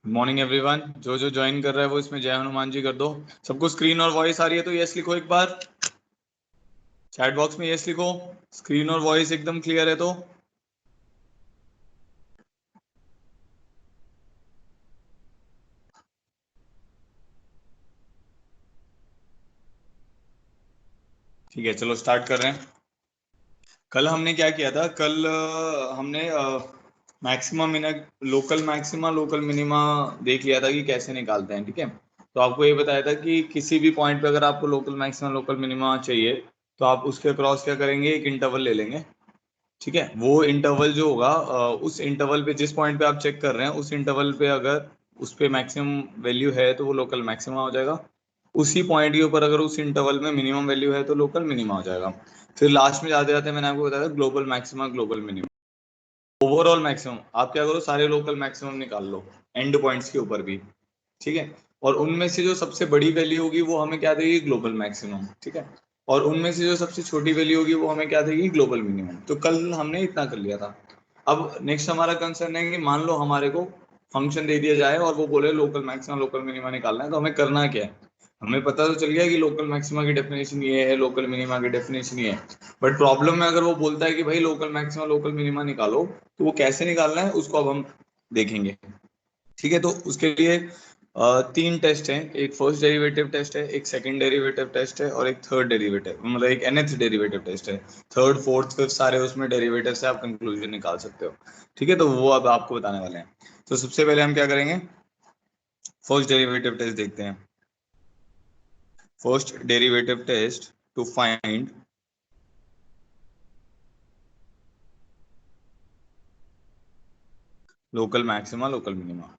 Morning everyone. जो join कर रहा है वो इसमें जय हनुमान जी कर दो। सबको स्क्रीन और वॉइस आ रही है तो यस लिखो एक बार। चैट बॉक्स में यस लिखो। स्क्रीन और वॉइस एकदम क्लियर है तो। ठीक है, चलो स्टार्ट कर रहे हैं। कल हमने क्या किया था? कल हमने maximum in local maxima local minima देख लिया था कि कैसे निकालते हैं। ठीक है, तो आपको ये बताया था कि किसी भी पॉइंट पे अगर आपको लोकल मैक्सिमा लोकल मिनिमा चाहिए तो आप उसके क्रॉस क्या करेंगे, एक इंटरवल ले लेंगे। ठीक है, वो इंटरवल जो होगा उस इंटरवल पे जिस पॉइंट पे आप चेक कर रहे हैं उस इंटरवल पे अगर उस पे मैक्सिमम वैल्यू है तो वो लोकल मैक्सिमा हो जाएगा। उसी पॉइंट के ऊपर अगर उस इंटरवल में मिनिमम वैल्यू है तो लोकल मिनिमा हो जाएगा। फिर लास्ट में जाते जाते मैंने आपको बताया global maxima global minimum. Overall maximum आप क्या करो, सारे लोकल मैक्सिमम निकाल लो एंड पॉइंट्स के ऊपर भी। ठीक है, और उनमें से जो सबसे बड़ी वैल्यू होगी वो हमें क्या देगी, ग्लोबल मैक्सिमम। ठीक है, और उनमें से जो सबसे छोटी वैल्यू होगी वो हमें क्या देगी, ग्लोबल मिनिमम। तो कल हमने इतना कर लिया था। अब नेक्स्ट हमारा कंसर्न है कि मान लो हमारे को फंक्शन दे दिया जाए और वो बोले लोकल मैक्सिमम लोकल मिनिमा निकालना है, तो हमें करना क्या है। हमें पता तो चल गया कि लोकल मैक्सिमा की डेफिनेशन ये है, लोकल मिनिमा की डेफिनेशन ये है। बट प्रॉब्लम में अगर वो बोलता है कि भाई लोकल मैक्सिमा लोकल मिनिमा निकालो, तो वो कैसे निकालना है उसको अब हम देखेंगे। ठीक है, तो उसके लिए तीन टेस्ट हैं। एक फर्स्ट डेरिवेटिव टेस्ट है, एक सेकंड डेरिवेटिव टेस्ट है और एक थर्ड डेरिवेटिव मतलब एक nth डेरिवेटिव टेस्ट है। थर्ड फोर्थ फिफ्थ सारे उसमें डेरिवेटिव से आप कंक्लूजन निकाल सकते हो। ठीक है, तो वो अब आपको बताने वाले हैं। तो सबसे पहले हम क्या करेंगे, फर्स्ट डेरिवेटिव टेस्ट देखते हैं। First derivative test to find local maxima local minima.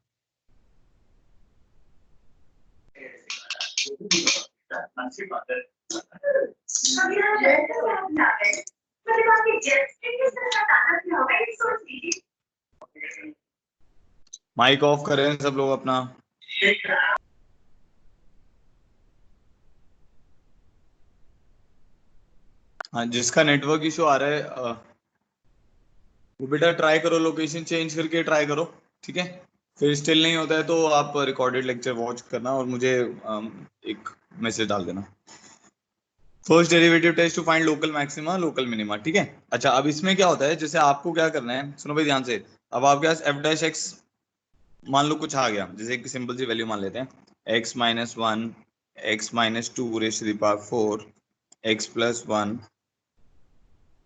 Mic off करें सब लोग अपना। हाँ, जिसका नेटवर्क इशू आ रहा है वो बेटा ट्राई करो, लोकेशन चेंज करके ट्राई करो। ठीक है, फिर स्टिल नहीं होता है तो आप रिकॉर्डेड लेक्चर वॉच करना और मुझे एक मैसेज डाल देना। First derivative test to find local maxima local minima. ठीक है, अच्छा अब इसमें क्या होता है, जैसे आपको क्या करना है, सुनो भाई ध्यान से। अब आपके पास एफ डैश एक्स मान लो कुछ आ गया, जैसे एक सिंपल सी वैल्यू मान लेते हैं, x minus one, x minus two raise to the power four, x plus one,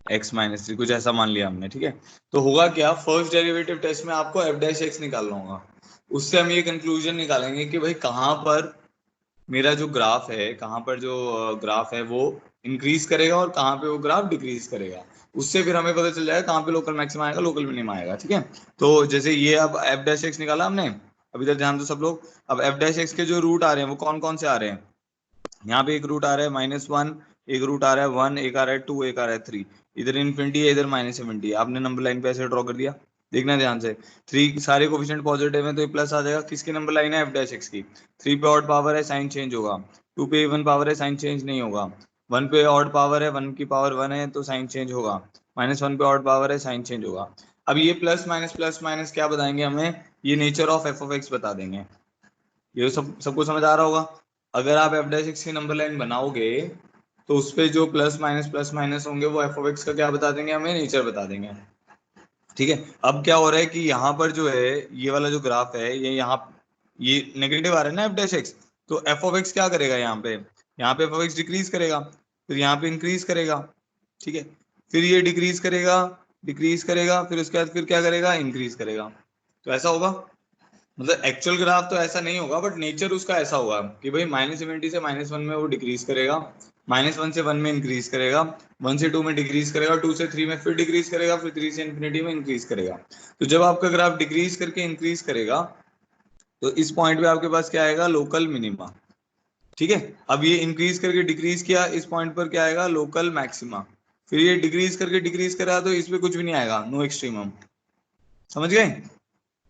x minus three, कुछ ऐसा मान लिया हमने। ठीक है, तो होगा क्या, फर्स्ट डेरिवेटिव टेस्ट में आपको एफ डैश एक्स निकालना होगा। उससे हम ये कंक्लूजन निकालेंगे कि भाई कहाँ पर मेरा जो ग्राफ है, कहाँ पर जो ग्राफ है वो इंक्रीज करेगा और कहाँ पे वो ग्राफ डिक्रीज करेगा। उससे फिर हमें पता चल जाएगा कहाँ पे लोकल मैक्सिमम आएगा लोकल मिनिमम आएगा। ठीक है, तो जैसे ये अब एफ डैश एक्स निकाला हमने। अब इधर ध्यान दो सब लोग। अब एफ डैश एक्स के जो रूट आ रहे हैं वो कौन कौन से आ रहे हैं, यहाँ पे एक रूट आ रहा है -1, एक रूट आ रहा है 1, एक आ रहा है 2, एक आ रहा है 3। इधर इन्फिनिटी है, इधर -70 है। आपने नंबर लाइन पे ऐसे ड्रॉ कर दिया, देखना ध्यान से। 3 सारे कोफिशिएंट पॉजिटिव है तो ये प्लस आ जाएगा। किसकी नंबर लाइन है, एफ डैश एक्स की। 3 पे ऑड पावर है, साइन चेंज होगा। 2 पे इवन पावर है, साइन चेंज नहीं होगा। 1 पे ऑड पावर है, 1 की पावर 1 है तो साइन चेंज होगा। -1 पे ऑड पावर है, साइन चेंज होगा। अब ये प्लस माइनस क्या बताएंगे हमें, ये nature of F of x बता देंगे। ये सब सबको समझ आ रहा होगा। अगर आप एफ डैश एक्स की नंबर लाइन बनाओगे तो उस पे जो प्लस माइनस होंगे वो एफ ऑफ एक्स का क्या बता देंगे, हमें नेचर बता देंगे। ठीक है, अब क्या हो रहा है कि यहाँ पर जो है ये वाला जो ग्राफ है ये यहाँ ये नेगेटिव आ रहा है ना एफ डैश एक्स, तो एफ ऑफ एक्स क्या करेगा, यहाँ पे एफ ऑफ एक्स डिक्रीज करेगा, फिर यहाँ पे इंक्रीज करेगा। ठीक है, फिर ये डिक्रीज करेगा, फिर उसके बाद फिर क्या करेगा, इंक्रीज करेगा। तो ऐसा होगा, मतलब एक्चुअल ग्राफ तो ऐसा नहीं होगा बट नेचर उसका ऐसा होगा कि भाई -70 से -1 में वो डिक्रीज करेगा, -1 से 1 में इंक्रीज करेगा, 1 से 2 में डिक्रीज करेगा, 2 से 3 में फिर डिक्रीज करेगा, फिर 3 से इन्फिनिटी में इंक्रीज करेगा। तो जब आपका ग्राफ डिक्रीज करके इंक्रीज करेगा तो इस पॉइंट पे आपके पास क्या आएगा, लोकल मिनिमा। ठीक है, अब ये इंक्रीज करके डिक्रीज किया, इस पॉइंट पर क्या आएगा, लोकल मैक्सिमा। फिर ये डिक्रीज करके डिक्रीज करा तो इसमें कुछ भी नहीं आएगा, नो एक्सट्रीमम। समझ गए,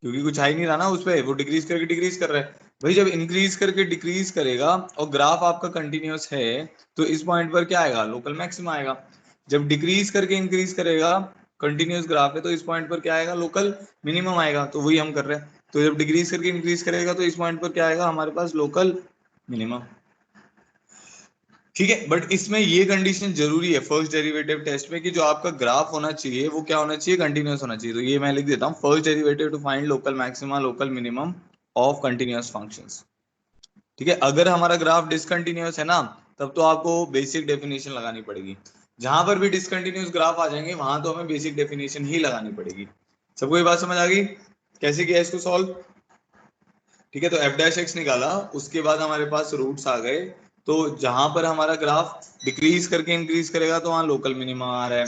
क्योंकि कुछ आ ही नहीं रहा ना उस पर, वो डिक्रीज करके डिक्रीज कर रहा है। भाई जब इंक्रीज करके डिक्रीज करेगा और ग्राफ आपका कंटिन्यूअस है तो इस पॉइंट पर क्या आएगा, लोकल मैक्सिमा आएगा। जब डिक्रीज करके इंक्रीज करेगा, कंटिन्यूअस ग्राफ है तो इस पॉइंट पर क्या आएगा, लोकल मिनिमम आएगा। तो वही हम कर रहे हैं। तो जब डिक्रीज करके इंक्रीज करेगा तो इस पॉइंट पर क्या आएगा हमारे पास लोकल मिनिमम। ठीक है, बट इसमें ये कंडीशन जरूरी है फर्स्ट डेरिवेटिव टेस्ट में कि जो आपका ग्राफ होना चाहिए वो क्या होना चाहिए, कंटिन्यूअस होना चाहिए। तो ये मैं लिख देता हूँ, first derivative two find local maxima local minimum of continuous functions. ठीक है, अगर हमारा ग्राफ डिसकंटिन्यूअस है ना, तब तो आपको बेसिक डेफिनेशन लगानी पड़ेगी। जहां पर भी डिसकंटिन्यूअस ग्राफ आ जाएंगे वहां तो हमें बेसिक डेफिनेशन ही लगानी पड़ेगी। सबको ये बात समझ आ गई कैसे किया इसको सॉल्व? ठीक है, तो एफ डैश एक्स निकाला, उसके बाद हमारे पास रूट्स आ गए। तो जहां पर हमारा ग्राफ डिक्रीज करके इंक्रीज करेगा तो वहां लोकल मिनिमा आ रहा है,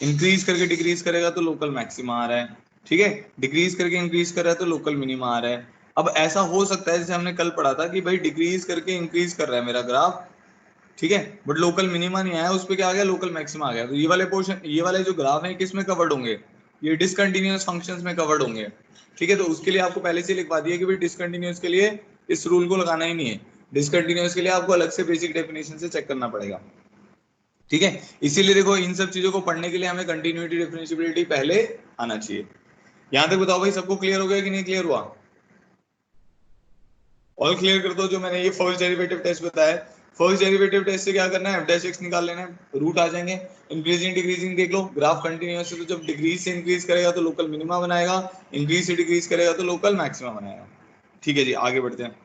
इंक्रीज करके डिक्रीज करेगा तो लोकल मैक्सिमा आ रहा है। ठीक है, डिक्रीज करके इंक्रीज कर रहा है तो लोकल मिनिमा आ रहा है। अब ऐसा हो सकता है जैसे हमने कल पढ़ा था कि भाई डिक्रीज करके इंक्रीज कर रहा है मेरा ग्राफ, ठीक है, बट लोकल मिनिमा नहीं आया, उस पर क्या आ गया, लोकल मैक्सिमा आ गया। तो ये वाले पोर्शन, ये वाले जो ग्राफ है किस में कवर्ड होंगे, ये डिसकंटिन्यूअस फंक्शंस में कवर्ड होंगे। ठीक है, तो उसके लिए आपको पहले से लिखवा दिया कि भाई डिसकंटिन्यूअस के लिए इस रूल को लगाना ही नहीं है, डिसकंटिन्यूअस के लिए आपको अलग से बेसिक डेफिनेशन से चेक करना पड़ेगा। ठीक है, इसीलिए देखो इन सब चीजों को पढ़ने के लिए हमें कंटिन्यूटी डिफरेंशिएबिलिटी पहले आना चाहिए। यहां तक बताओ भाई, सबको क्लियर हो गया कि नहीं क्लियर हुआ? ऑल क्लियर कर दो जो मैंने ये फर्स्ट डेरिवेटिव टेस्ट बताया। फर्स्ट डेरिवेटिव टेस्ट से क्या करना है, एफ डैश एक्स निकाल लेना है, रूट आ जाएंगे, इंक्रीजिंग डिक्रीजिंग देख लो, ग्राफ कंटिन्यूअस है तो जब डिक्रीज से इंक्रीज करेगा तो लोकल मिनिमा बनाएगा, इंक्रीज से डिक्रीज करेगा तो लोकल मैक्सिमा बनाएगा। ठीक है जी, आगे बढ़ते हैं,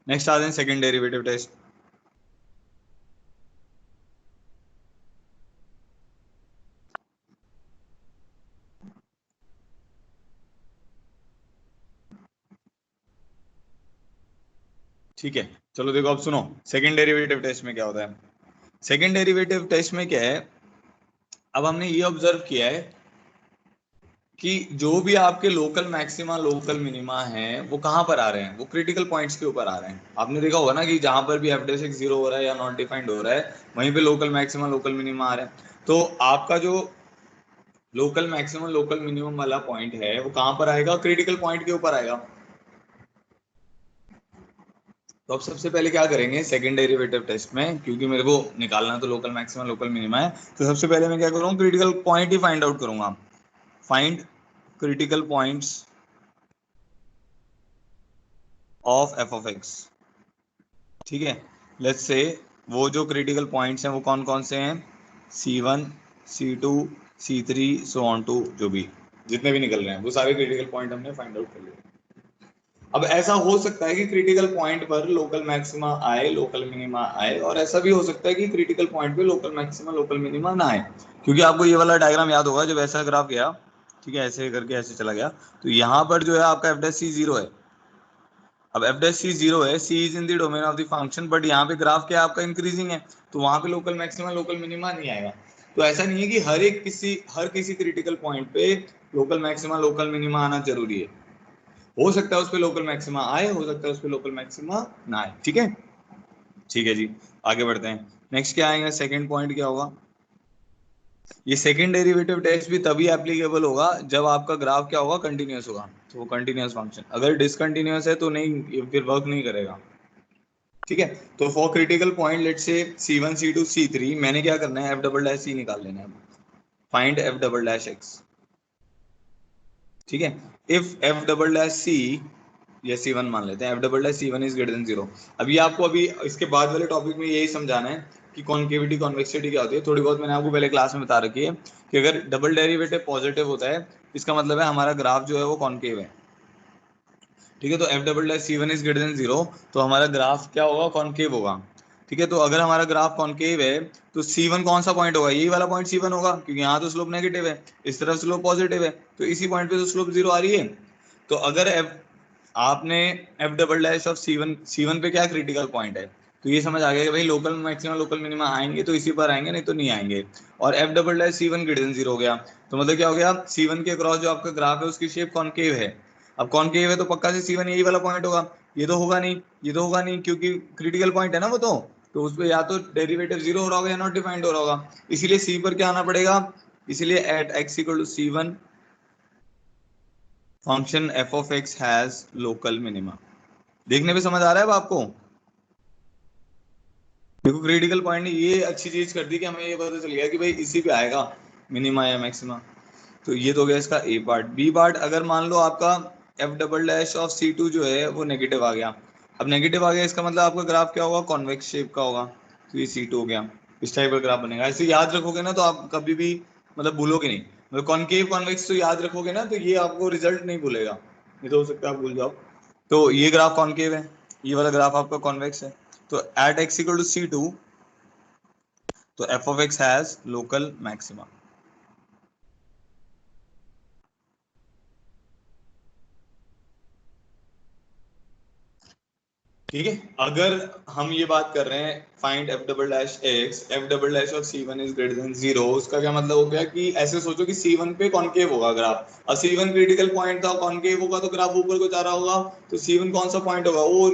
नेक्स्ट आ जाए सेकंड डेरिवेटिव टेस्ट। ठीक है, चलो देखो अब सुनो सेकंड डेरिवेटिव टेस्ट में क्या होता है। सेकंड डेरिवेटिव टेस्ट में क्या है, अब हमने ये ऑब्जर्व किया है कि जो भी आपके लोकल मैक्सिमा लोकल मिनिमा हैं वो कहाँ पर आ रहे हैं, वो क्रिटिकल पॉइंट्स के ऊपर आ रहे हैं। आपने देखा होगा ना कि जहां पर भी एफ डैश एक्स जीरो हो रहा है या नॉट डिफाइंड हो रहा है वहीं पे लोकल मैक्सिमा लोकल मिनिमा आ रहा है। तो आपका जो लोकल मैक्सिमम लोकल मिनिमम वाला पॉइंट है वो कहाँ पर आएगा, क्रिटिकल पॉइंट के ऊपर आएगा। तो अब सबसे पहले क्या करेंगे सेकंड डेरिवेटिव टेस्ट में, क्योंकि मेरे को निकालना तो लोकल मैक्सिमम लोकल मिनिमा है, तो सबसे पहले मैं क्या करूँगा, क्रिटिकल पॉइंट ही फाइंड आउट करूंगा। Find critical points of F of x. ठीक है, लेट्स से वो जो क्रिटिकल पॉइंट्स हैं वो कौन कौन से हैं, C1 C2 C3 so on to, जो भी जितने भी निकल रहे हैं वो सारे क्रिटिकल पॉइंट हमने फाइंड आउट कर लिए। अब ऐसा हो सकता है कि क्रिटिकल पॉइंट पर लोकल मैक्सिमा आए लोकल मिनिमा आए, और ऐसा भी हो सकता है कि क्रिटिकल पॉइंट पे लोकल मैक्सिमा लोकल मिनिमा ना आए, क्योंकि आपको ये वाला डायग्राम याद होगा जब ऐसा ग्राफ गया, ठीक है, ऐसे करके ऐसे चला गया, तो यहाँ पर जो है आपका एफ डैश सी जीरो है। अब एफ डैश सी जीरो है, c is in the domain of the function, but यहाँ पे ग्राफ क्या आपका इंक्रीजिंग है, तो वहां पे लोकल मैक्सिमा लोकल मिनिमा नहीं आएगा। तो ऐसा नहीं है कि हर किसी क्रिटिकल पॉइंट पे लोकल मैक्सिमा लोकल मिनिमा आना जरूरी है। हो सकता है उस पे लोकल मैक्सिमा आए, हो सकता है उस पे लोकल मैक्सिमा ना आए। ठीक है, ठीक है जी, आगे बढ़ते हैं। नेक्स्ट क्या आएगा, सेकंड पॉइंट क्या होगा, ये सेकंड डेरिवेटिव टेस्ट भी तभी एप्लीकेबल होगा जब आपका ग्राफ क्या होगा, कंटिन्यूअस होगा। तो वो कंटिन्यूअस फंक्शन अगर डिसकंटिन्यूअस है तो नहीं, ये फिर वर्क नहीं करेगा। ठीक है, तो फॉर क्रिटिकल पॉइंट लेट से C1 C2 C3 मैंने क्या करना है, एफ डबल डैश सी निकाल लेना है। Find F double dash x. ठीक है, इफ एफ डबल डैश सी, या C1 मान लेते हैं, F double dash C1 is greater than zero. अभी आपको अभी इसके बाद वाले टॉपिक में यही समझाना है कि कॉन्केविटी कॉन्वेक्सिटी क्या होती है। थोड़ी बहुत मैंने आपको पहले क्लास में बता रखी है कि अगर डबल डेरिवेटिव पॉजिटिव होता है इसका मतलब है हमारा ग्राफ जो है वो कॉन्केव है। ठीक है, तो f double dash C1 is greater than zero, तो हमारा ग्राफ क्या होगा, कॉन्केव होगा। ठीक है, तो अगर हमारा ग्राफ कॉन्केव है तो C1 कौन सा पॉइंट होगा, यही वाला पॉइंट C1 होगा, क्योंकि यहाँ तो स्लोप नेगेटिव है, इस तरफ स्लोप पॉजिटिव है, तो इसी पॉइंट पे तो स्लोप जीरो आ रही है। तो अगर आपने f double dash of c one पे क्या क्रिटिकल पॉइंट है, तो ये समझ आ गया कि भाई लोकल मैक्सिमम लोकल मिनिमा आएंगे तो इसी पर आएंगे, नहीं तो नहीं आएंगे। और F double dash C1 greater than zero हो गया, तो मतलब क्या हो गया, C1 के क्रॉस जो आपका ग्राफ है उसकी शेप कॉन्केव है। अब कॉन्केव है तो पक्का से C1 यही वाला पॉइंट होगा, ये तो होगा नहीं, ये तो होगा नहीं, क्योंकि क्रिटिकल पॉइंट है ना वो तो उस पर या तो डेरिवेटिव जीरो हो रहा होगा या नॉट डिफाइंड हो रहा होगा, इसीलिए सी पर क्या आना पड़ेगा, इसीलिए at x equal to C1 function f of x has local minima. देखने पे समझ आ रहा है अब आपको? देखो क्रिटिकल पॉइंट ने ये अच्छी चीज कर दी कि हमें ये पता चल गया कि भाई इसी पे आएगा मिनिमा या मैक्सिमा। तो ये तो हो गया इसका ए पार्ट। बी पार्ट, अगर मान लो आपका F double dash of C2 जो है वो नेगेटिव आ गया। अब नेगेटिव आ गया इसका मतलब आपका ग्राफ क्या होगा, कॉन्वेक्स शेप का होगा। तो ये C2 हो गया, इस टाइप का ग्राफ बनेगा। ऐसे याद रखोगे ना तो आप कभी भी मतलब भूलोगे नहीं, मतलब कॉनकेव कॉन्वेक्स तो याद रखोगे ना तो ये आपको रिजल्ट नहीं भूलेगा, ये तो हो सकता है आप भूल जाओ। तो ये ग्राफ कॉनकेव है, ये वाला ग्राफ आपका कॉन्वेक्स है। तो eight x equal to C2 तो f of x has local maxima. ठीक है, अगर हम ये बात कर रहे हैं find F double dash x, F double dash of C1 is greater then 0, उसका क्या मतलब हो गया कि ऐसे सोचो कि C1 पे कॉनकेव होगा ग्राफ, और C1 क्रिटिकल पॉइंट था, कॉनकेव होगा तो ग्राफ ऊपर को जा रहा होगा, तो C1 कौन सा पॉइंट होगा, वो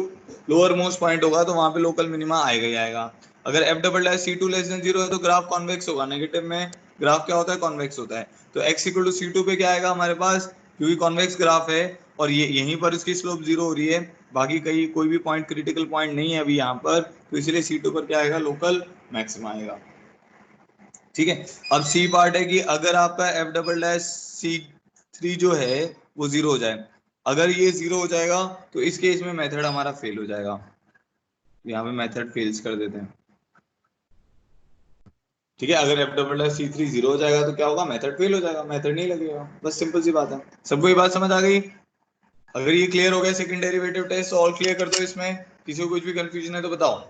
लोअर मोस्ट पॉइंट होगा, तो वहां पे लोकल मिनिमा आएगा ही आएगा। अगर f double dash C2 less than 0 है तो ग्राफ कॉन्वेक्स होगा, नेगेटिव में ग्राफ क्या होता है, कॉन्वेक्स होता है। तो x इक्वल टू C2 पे क्या आएगा हमारे पास, क्योंकि कॉन्वेक्स ग्राफ है और ये यहीं पर इसकी स्लोप 0 हो रही है, बाकी कहीं कोई भी पॉइंट क्रिटिकल पॉइंट नहीं है अभी यहाँ पर, तो इसलिए C2 पर क्या आएगा, लोकल मैक्सिमा आएगा। ठीक है, अब सी पार्ट है कि अगर आपका एफ डबल डैश C3 जो है वो 0 हो जाए, अगर ये 0 हो जाएगा तो इस केस में मेथड हमारा फेल हो जाएगा, यहाँ पे मेथड फेल्स कर देते हैं। ठीक है, अगर एफ डबल डैश C3 0 हो जाएगा तो क्या होगा, मेथड फेल हो जाएगा, मेथड नहीं लगेगा, बस सिंपल सी बात है। सबको ये बात समझ आ गई? अगर ये क्लियर हो गया second derivative test, all clear कर दो, इसमें किसी को कुछ भी कंफ्यूजन है तो बताओ।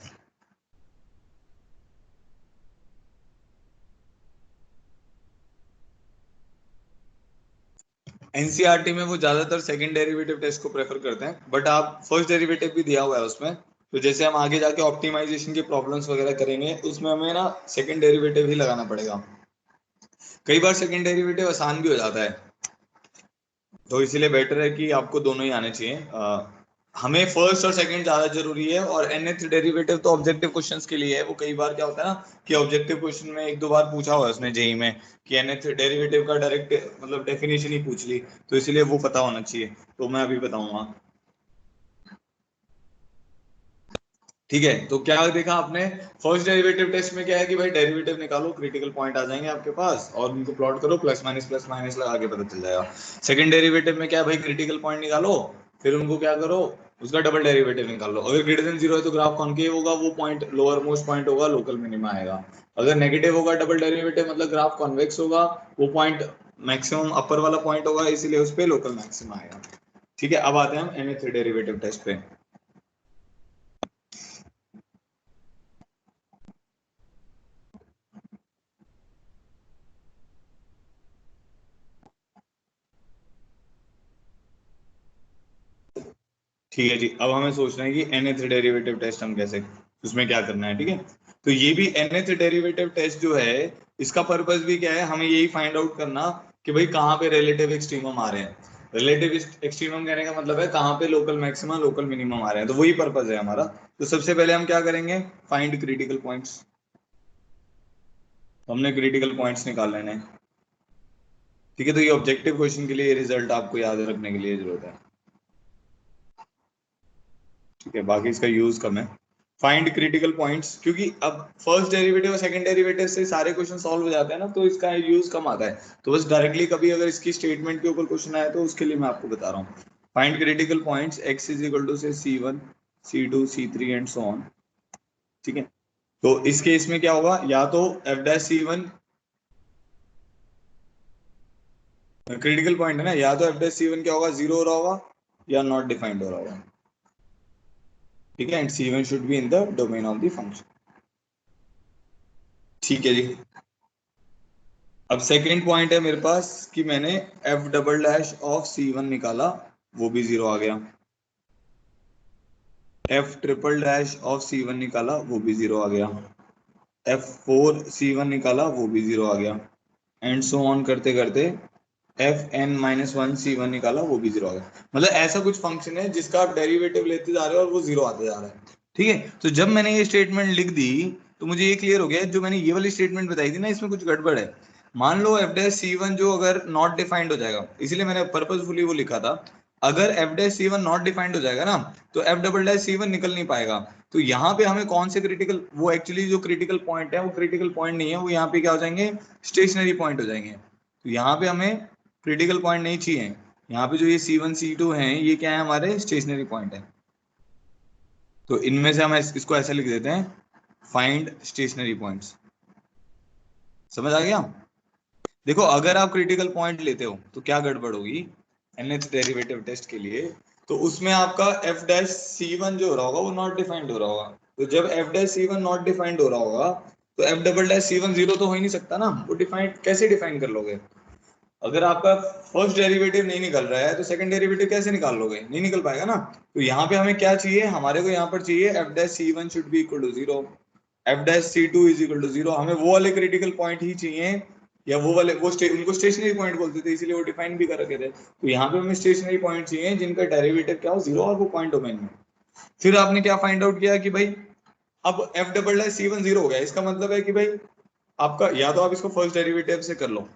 एनसीईआरटी में वो ज्यादातर सेकंड डेरिवेटिव टेस्ट को प्रेफर करते हैं, बट आप फर्स्ट डेरिवेटिव भी दिया हुआ है उसमें, तो जैसे हम आगे जाके ऑप्टिमाइजेशन के प्रॉब्लम्स वगैरह करेंगे उसमें हमें ना सेकंड डेरिवेटिव ही लगाना पड़ेगा। कई बार सेकंड डेरिवेटिव आसान भी हो जाता है, तो इसीलिए बेटर है कि आपको दोनों ही आने चाहिए। हमें फर्स्ट और सेकंड ज्यादा जरूरी है, और nth डेरिवेटिव तो ऑब्जेक्टिव क्वेश्चंस के लिए है। वो कई बार क्या होता है ना कि ऑब्जेक्टिव क्वेश्चन में एक दो बार पूछा हुआ है उसने जेई में कि nth डेरिवेटिव का डायरेक्ट मतलब डेफिनेशन ही पूछ ली, तो इसलिए वो पता होना चाहिए, तो मैं अभी बताऊंगा। ठीक है, तो क्या देखा आपने, फर्स्ट डेरिवेटिव टेस्ट में क्या है कि भाई डेरिवेटिव निकालो, क्रिटिकल पॉइंट आ जाएंगे आपके पास और उनको प्लॉट करो, प्लस माइनस लगा के पता चल जाएगा। सेकंड डेरिवेटिव में क्या है भाई, क्रिटिकल पॉइंट निकालो, फिर उनको क्या करो, उसका डबल डेरिवेटिव निकाल लो, अगर ग्रेटर देन 0 है तो ग्राफ कॉनकेव होगा, वो पॉइंट लोअर मोस्ट पॉइंट होगा, लोकल मिनिमा आएगा। अगर नेगेटिव होगा डबल डेरिवेटिव मतलब ग्राफ कॉन्वेक्स होगा, वो पॉइंट मैक्सिमम अपर वाला पॉइंट होगा, इसीलिए उस पर लोकल मैक्सिमा आएगा। ठीक है, अब आते हैं हम nth डेरिवेटिव टेस्ट पे। ठीक है जी, अब हमें सोचना है कि nth डेरिवेटिव टेस्ट हम कैसे, उसमें क्या करना है। ठीक है, तो ये भी nth डेरिवेटिव टेस्ट जो है, इसका पर्पस भी क्या है, हमें यही फाइंड आउट करना कि भाई कहाँ पे रिलेटिव एक्सट्रीमम आ रहे हैं। रिलेटिव एक्सट्रीमम कहने का मतलब है कहाँ पे लोकल मैक्सिमम लोकल मिनिमम आ रहे हैं, तो वही पर्पस है हमारा। तो सबसे पहले हम क्या करेंगे, फाइंड क्रिटिकल पॉइंट्स, हमने क्रिटिकल पॉइंट्स निकाल लेने हैं। ठीक है, तो ये ऑब्जेक्टिव क्वेश्चन के लिए रिजल्ट आपको याद रखने के लिए जरूरत है। ठीक है, बाकी इसका यूज कम है। फाइंड क्रिटिकल पॉइंट्स, क्योंकि अब फर्स्ट डेरिवेटिव और सेकंड डेरिवेटिव से सारे क्वेश्चन सॉल्व हो जाते हैं ना, तो इसका यूज कम आता है। तो बस डायरेक्टली कभी अगर इसकी स्टेटमेंट के ऊपर क्वेश्चन आया तो उसके लिए मैं आपको बता रहा हूँ। Find critical points x is equal to से C1 C2 C3 and so on. ठीक है, तो इस केस में क्या होगा, या तो f dash C1 critical point है ना, या तो f डैश C1 क्या होगा, 0 हो रहा होगा या नॉट डिफाइंड हो रहा होगा। ठीक है, and C1 should be in the domain of the function. ठीक है जी, अब सेकंड पॉइंट है मेरे पास कि मैंने F double dash of C1 निकाला, वो भी 0 आ गया। F triple dash of C1 निकाला, वो भी 0 आ गया। F4 C1 निकाला, वो भी 0 आ गया। एंड सो ऑन करते करते Fn-1 C1 निकाला, वो भी 0 आ गया। मतलब ऐसा कुछ फंक्शन है जिसका आप डेरिवेटिव लेते जा रहे हो और वो 0 आते जा रहा है। ठीक है, तो जब मैंने ये स्टेटमेंट लिख दी तो मुझे ये क्लियर हो गया, जो मैंने ये वाली स्टेटमेंट बताई थी ना, इसमें कुछ गड़बड़ है। मान लो एफ डैश C1 जो अगर नॉट डिफाइंड हो जाएगा, इसीलिए मैंने पर्पसफुली वो लिखा था, अगर F dash C1 not defined हो जाएगा ना, तो एफ डबल डैश C1 निकल नहीं पाएगा। तो यहाँ पे हमें कौन से क्रिटिकल, वो एक्चुअली जो क्रिटिकल पॉइंट है वो क्रिटिकल पॉइंट नहीं है, वो यहाँ पे क्या हो जाएंगे, स्टेशनरी पॉइंट हो जाएंगे। तो यहाँ पे हमें क्रिटिकल पॉइंट नहीं चाहिए, यहाँ पे जो ये C1 C2 हैं ये क्या है, हमारे स्टेशनरी पॉइंट है। तो इनमें से हम इसको ऐसे लिख देते हैं, फाइंड स्टेशनरी पॉइंट्स। समझ आ गया? देखो अगर आप क्रिटिकल पॉइंट लेते हो तो क्या गड़बड़ होगी nth डेरिवेटिव टेस्ट के लिए, तो उसमें आपका f डैश c1 जो हो रहा होगा वो नॉट डिफाइंड हो रहा होगा। तो जब f dash c1 not defined हो रहा होगा तो f double dash c1 zero तो हो ही नहीं सकता ना, वो कैसे डिफाइन कर लोगे? अगर आपका फर्स्ट डेरिवेटिव नहीं निकल रहा है तो सेकंड डेरिवेटिव कैसे निकाल लोगे? नहीं निकल पाएगा ना। तो यहाँ पे हमें क्या चाहिए, हमारे को यहाँ पर चाहिए f dash c1 should be equal to zero, f dash c2 is equal to zero. हमें वो वाले क्रिटिकल पॉइंट ही चाहिए, या वो वाले उनको स्टेशनरी पॉइंट बोलते थे इसीलिए वो डिफाइन भी कर रखे थे। तो यहाँ पे हमें स्टेशनरी पॉइंट चाहिए जिनका डेरिवेटिव क्या हो, जीरो, और वो पॉइंट डोमेन में। फिर आपने क्या फाइंड आउट किया कि भाई अब f double dash c1 zero हो गया, इसका मतलब है कि भाई आपका या तो आप इसको फर्स्ट डेरिवेटिव से कर लो,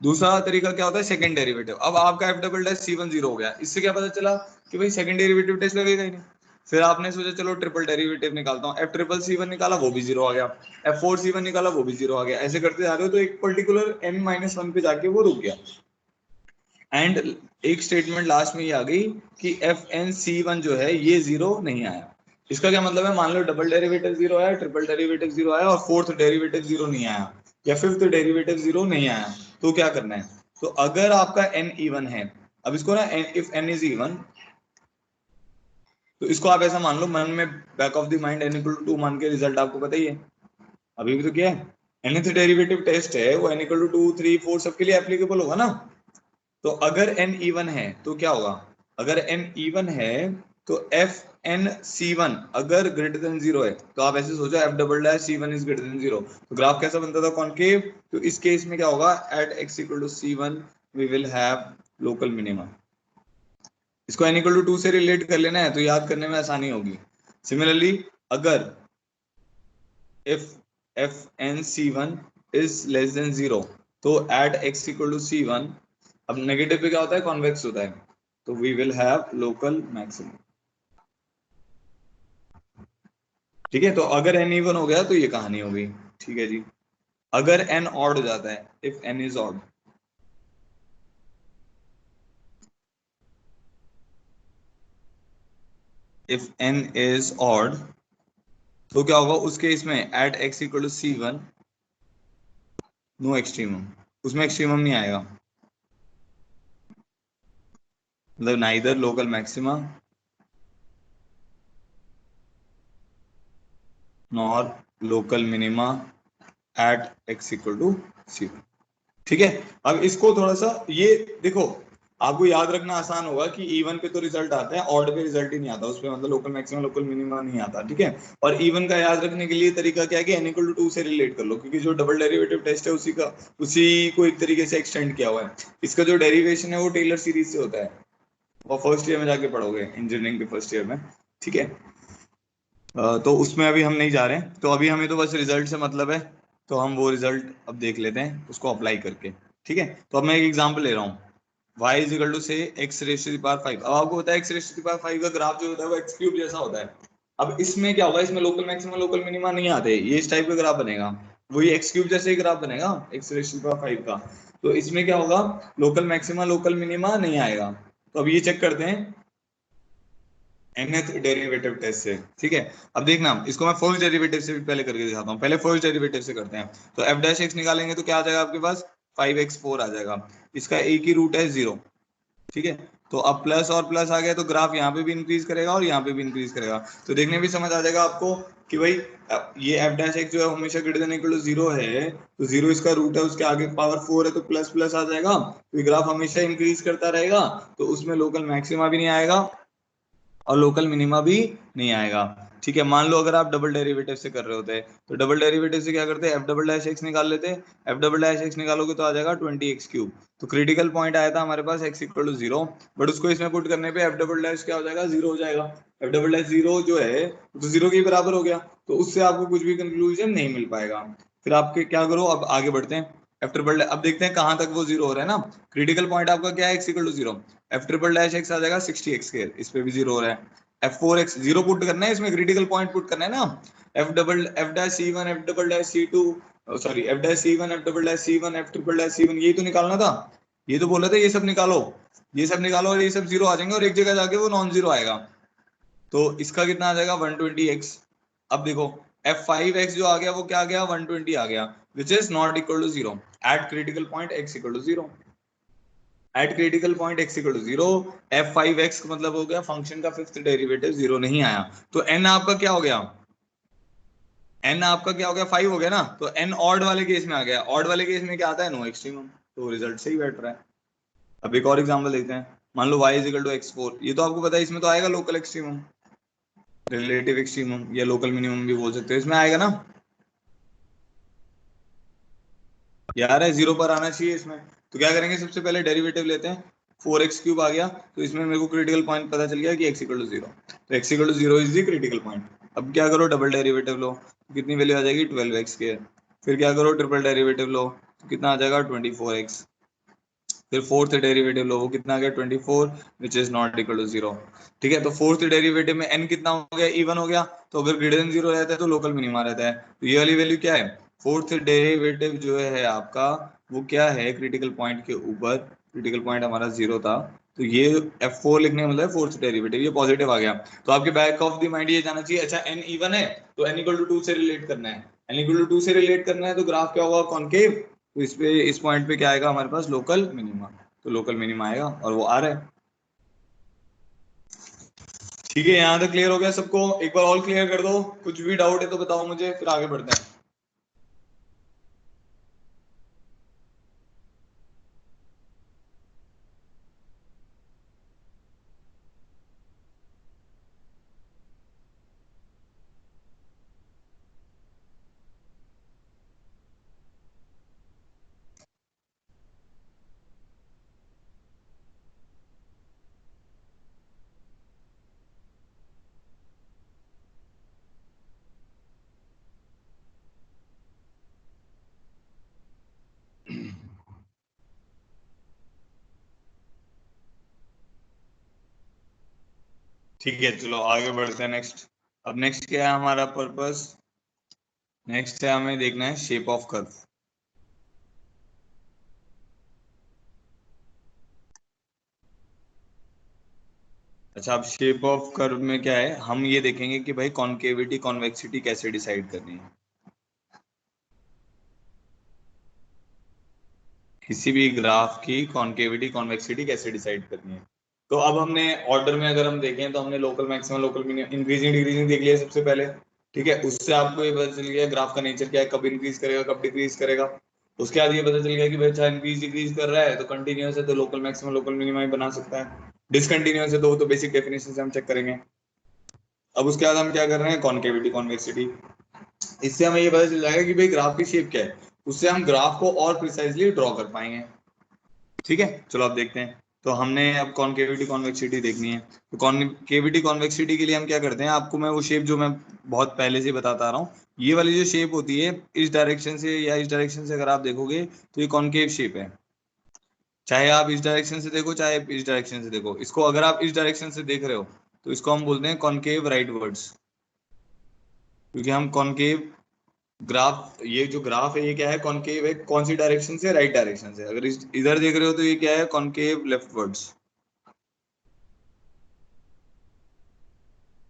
दूसरा तरीका क्या होता है सेकंड डेरिवेटिव। अब आपका f double dash c1 zero हो गया, इससे क्या पता चला कि भाई सेकंड डेरिवेटिव टेस्ट लगेगा ही नहीं। फिर आपने सोचा चलो ट्रिपल डेरिवेटिव निकालता हूँ, f ट्रिपल c1 निकाला वो भी जीरो आ गया, f फोर c1 निकाला वो भी जीरो आ गया। ऐसे करते जा रहे हो तो एक पर्टिकुलर n माइनस वन पे जाके वो रुक गया। एंड एक स्टेटमेंट लास्ट में ये आ गई कि एफ एन सी वन जो है ये जीरो नहीं आया। इसका क्या मतलब है, मान लो डबल डेरिवेटिव जीरो आया, ट्रिपल डेरिवेटिव जीरो आया और फोर्थ डेरिवेटिव जीरो नहीं आया, या फिफ्थ डेरिवेटिव जीरो नहीं आया, तो क्या करना है? तो अगर आपका एन इवन है, अब इसको ना इफ एन इज इवन, तो इसको आप ऐसा मान लो, मन में back of the mind n equal to 2 मान के, रिजल्ट आपको पता ही है, अभी भी तो क्या है, nth डेरिवेटिव टेस्ट है वो n इक्वल टू 2 3 4 सबके लिए एप्लीकेबल होगा ना। तो अगर n इवन है तो क्या होगा, अगर n इवन है तो एफ एन सी वन अगर ग्रेटर देन जीरो है, तो आप ऐसे सोचो f double dash c one is greater than zero, तो ग्राफ कैसा बनता था, कॉनकेव। तो इस केस में क्या होगा, at x equal to c one we will have local minimum. इसको n इक्वल टू 2 से रिलेट कर लेना है तो याद करने में आसानी होगी। सिमिलरली अगर if f n c one is less than zero, तो at x equal to c one, अब नेगेटिव पे क्या होता है, कॉन्वेक्स होता है, तो we will have local maximum. ठीक है, तो अगर एन इवन हो गया तो ये कहानी हो गई। ठीक है जी। अगर एन ऑड हो जाता है, if n is odd, if n is odd, तो क्या होगा उस केस में, at x equal to c one no extremum, उसमें एक्सट्रीमम नहीं आएगा, मतलब neither local maxima nor local minima at x equal to c one. ठीक है, अब इसको थोड़ा सा ये देखो, आपको याद रखना आसान होगा कि इवन पे तो रिजल्ट आता है, ऑड पे रिजल्ट ही नहीं आता, उसपे मतलब लोकल मैक्सिमम लोकल मिनिमा नहीं आता। ठीक है, और इवन का याद रखने के लिए तरीका क्या है कि n इक्वल टू 2 से रिलेट कर लो, क्योंकि जो डबल डेरिवेटिव टेस्ट है उसी को एक तरीके से एक्सटेंड किया हुआ है। इसका जो डेरिवेशन है वो टेलर सीरीज से होता है, वो फर्स्ट ईयर में जाके पढ़ोगे इंजीनियरिंग के फर्स्ट ईयर में। ठीक है, तो उसमें अभी हम नहीं जा रहे हैं, तो अभी हमें तो बस रिजल्ट से मतलब है, तो हम वो रिजल्ट अब देख लेते हैं उसको अप्लाई करके। ठीक है, तो अब मैं एक एग्जांपल ले रहा हूँ, y इज इक्वल टू से x raise to the power 5। अब आपको पता है x raise to the power 5 का ग्राफ जो होता है वो x क्यूब जैसा होता है। अब इसमें क्या होगा, इसमें लोकल मैक्सिमम लोकल मिनिमा नहीं आते, ये इस टाइप का ग्राफ बनेगा, वही x क्यूब जैसे ही ग्राफ बनेगा x raise to the power 5 का। तो इसमें क्या होगा, लोकल मैक्सिमा लोकल मिनिमा नहीं आएगा। तो अब ये चेक करते हैं nth डेरिवेटिव टेस्ट से। ठीक है, अब देखना इसको मैं फर्स्ट डेरिवेटिव से भी पहले करके दिखाता हूँ, पहले फर्स्ट डेरिवेटिव से करते हैं। तो f डैश x निकालेंगे तो क्या आ जाएगा आपके पास, 5x4 आ जाएगा, इसका एक ही रूट है जीरो। ठीक है, तो अब प्लस और प्लस आ गया तो ग्राफ यहाँ पे भी इंक्रीज करेगा और यहाँ पे भी इंक्रीज करेगा, तो देखने भी समझ आ जाएगा आपको कि भाई ये f डैश x जो है हमेशा greater than equal to zero है, तो जीरो इसका रूट है, उसके आगे पावर 4 है तो प्लस प्लस आ जाएगा, तो ये ग्राफ हमेशा इंक्रीज करता रहेगा, तो उसमें लोकल मैक्सिमा भी नहीं आएगा और लोकल मिनिमा भी नहीं आएगा। ठीक है, मान लो अगर आप डबल डेरिवेटिव से कर रहे होते तो डबल डेरिवेटिव से क्या करते, एफ डबल डैश एक्स निकाल लेते, एफ डबल डैश एक्स निकालोगे तो आ जाएगा 20x क्यूब। तो क्रिटिकल पॉइंट आया था हमारे पास x equal to zero, but उसको इसमें पुट करने पे एफ डबल डैश क्या हो जाएगा, जीरो हो जाएगा। एफ डबल डैश जीरो जो है तो जीरो के बराबर हो गया, तो उससे आपको कुछ भी कंक्लूजन नहीं मिल पाएगा। फिर आपके क्या करो, अब आगे बढ़ते हैं, एफ ट्रिपल, अब देखते हैं कहां तक वो जीरो हो रहा है ना। क्रिटिकल पॉइंट आपका क्या है, x equal to zero, f triple dash x आ जाएगा 60x स्क्वायर, इस पे भी जीरो हो रहा है। F four x zero put करना है, इसमें क्रिटिकल पॉइंट पुट करना है ना, f dash c one f double dash c two, sorry f dash c one f double dash c one f triple dash c one, यही तो निकालना था, ये तो बोला था ये सब निकालो। ये सब निकालो और ये सब जीरो आ जाएंगे और एक जगह जाके वो नॉन जीरो आएगा। तो इसका कितना आ जाएगा 120x। अब देखो f5x जो आ गया वो क्या आ गया 120 आ गया, which is not equal to zero at critical point x equal to zero. At critical point x equal to zero f5x का मतलब हो गया फंक्शन का फिफ्थ डेरिवेटिव जीरो नहीं आया। तो n आपका क्या हो गया, n आपका क्या हो गया 5 हो गया ना। तो n ऑड वाले केस में आ गया, ऑड वाले केस में क्या आता है नो एक्सट्रीमम, तो रिजल्ट सही बैठ रहा है। अब एक और एग्जांपल देखते हैं, मान लो y is equal to x4, ये तो आपको पता है इसमें तो आएगा लोकल एक्सट्रीमम, रिलेटिव एक्सट्रीमम या लोकल मिनिमम भी बोल सकते हो, इसमें आएगा ना यार, है जीरो पर आना चाहिए इसमें। तो क्या करेंगे, सबसे पहले डेरिवेटिव लेते हैं, 4x³ आ गया, तो इसमें मेरे को क्रिटिकल पॉइंट पता चल गया कि x इक्वल टू जीरो, तो x equal to zero is the critical point. अब क्या करो, डबल डेरिवेटिव लो, कितनी वैल्यू आ जाएगी 12x²। फिर क्या करो, ट्रिपल डेरिवेटिव लो, तो कितना आ जाएगा 24x। फिर फोर्थ डेरिवेटिव लो, वो कितना आ गया 24, which is not equal to zero. ठीक है, तो फोर्थ डेरिवेटिव में n कितना हो गया, इवन हो गया, तो अगर ग्रेटर देन जीरो रहता है तो लोकल मिनिमा रहता है। तो ये वाली वैल्यू क्या है, फोर्थ डेरिवेटिव जो है आपका वो क्या है, क्रिटिकल पॉइंट के ऊपर, क्रिटिकल पॉइंट हमारा जीरो था, तो ये f4 लिखने का मतलब फोर्थ डेरिवेटिव, ये पॉजिटिव आ गया। तो आपके बैक ऑफ द माइंड ये जाना चाहिए, अच्छा n इवन है तो n इक्वल टू 2 से रिलेट करना है, n इक्वल टू 2 से रिलेट करना है, तो ग्राफ क्या होगा कॉनकेव, तो इस पे इस पॉइंट पे क्या आएगा हमारे पास लोकल मिनिमा, तो लोकल मिनिमा आएगा और वो आ रहा है। ठीक है, यहाँ तक क्लियर हो गया सबको, एक बार और क्लियर कर दो, कुछ भी डाउट है तो बताओ मुझे, फिर आगे बढ़ते हैं। ठीक है, चलो आगे बढ़ते हैं नेक्स्ट। अब नेक्स्ट क्या है हमारा पर्पस, नेक्स्ट है हमें देखना है शेप ऑफ कर्व। अच्छा, अब शेप ऑफ कर्व में क्या है, हम ये देखेंगे कि भाई कॉन्केविटी कॉन्वेक्सिटी कैसे डिसाइड करनी है, किसी भी ग्राफ की कॉन्केविटी कॉन्वेक्सिटी कैसे डिसाइड करनी है। तो अब हमने ऑर्डर में अगर हम देखें तो हमने local maximum local minimum increasing decreasing देख लिया सबसे पहले। ठीक है, उससे आपको ये पता चल गया ग्राफ का नेचर क्या है, कब इंक्रीज करेगा कब डिक्रीज करेगा। उसके बाद ये पता चल गया कि भाई अच्छा इंक्रीज डिक्रीज कर रहा है तो कंटिन्यूस है तो लोकल मैक्सिमम लोकल मिनिमम ही बना सकता है, डिसकंटिन्यूस है तो वो तो बेसिक डेफिनेशन से हम चेक करेंगे। अब उसके बाद हम क्या कर रहे हैं, कॉन्केविटी कॉन्वेक्सिटी, इससे हमें ये पता चल जाएगा कि भाई ग्राफ की शेप क्या है, उससे हम ग्राफ को और प्रिसाइजली ड्रॉ कर पाएंगे। ठीक है, चलो अब देखते हैं। तो हमने अब कॉन्केविटी कॉन्वेक्सिटी देखनी है, तो कॉन्केविटी कॉन्वेक्सिटी के लिए हम क्या करते हैं, आपको मैं वो शेप जो मैं बहुत पहले से बताता आ रहा हूँ, ये वाली जो शेप होती है इस डायरेक्शन से या इस डायरेक्शन से अगर आप देखोगे तो ये कॉन्केव शेप है, चाहे आप इस डायरेक्शन से देखो चाहे इस डायरेक्शन से देखो, इसको अगर आप इस डायरेक्शन से देख रहे हो तो इसको हम बोलते हैं कॉन्केव राइटवर्ड्स, क्योंकि हम कॉन्केव ग्राफ, ये जो ग्राफ है ये क्या है कॉन्केव है, कौन सी डायरेक्शन से, राइट डायरेक्शन से, अगर इस इधर देख रहे हो तो ये क्या है कॉन्केव लेफ्टवर्ड्स।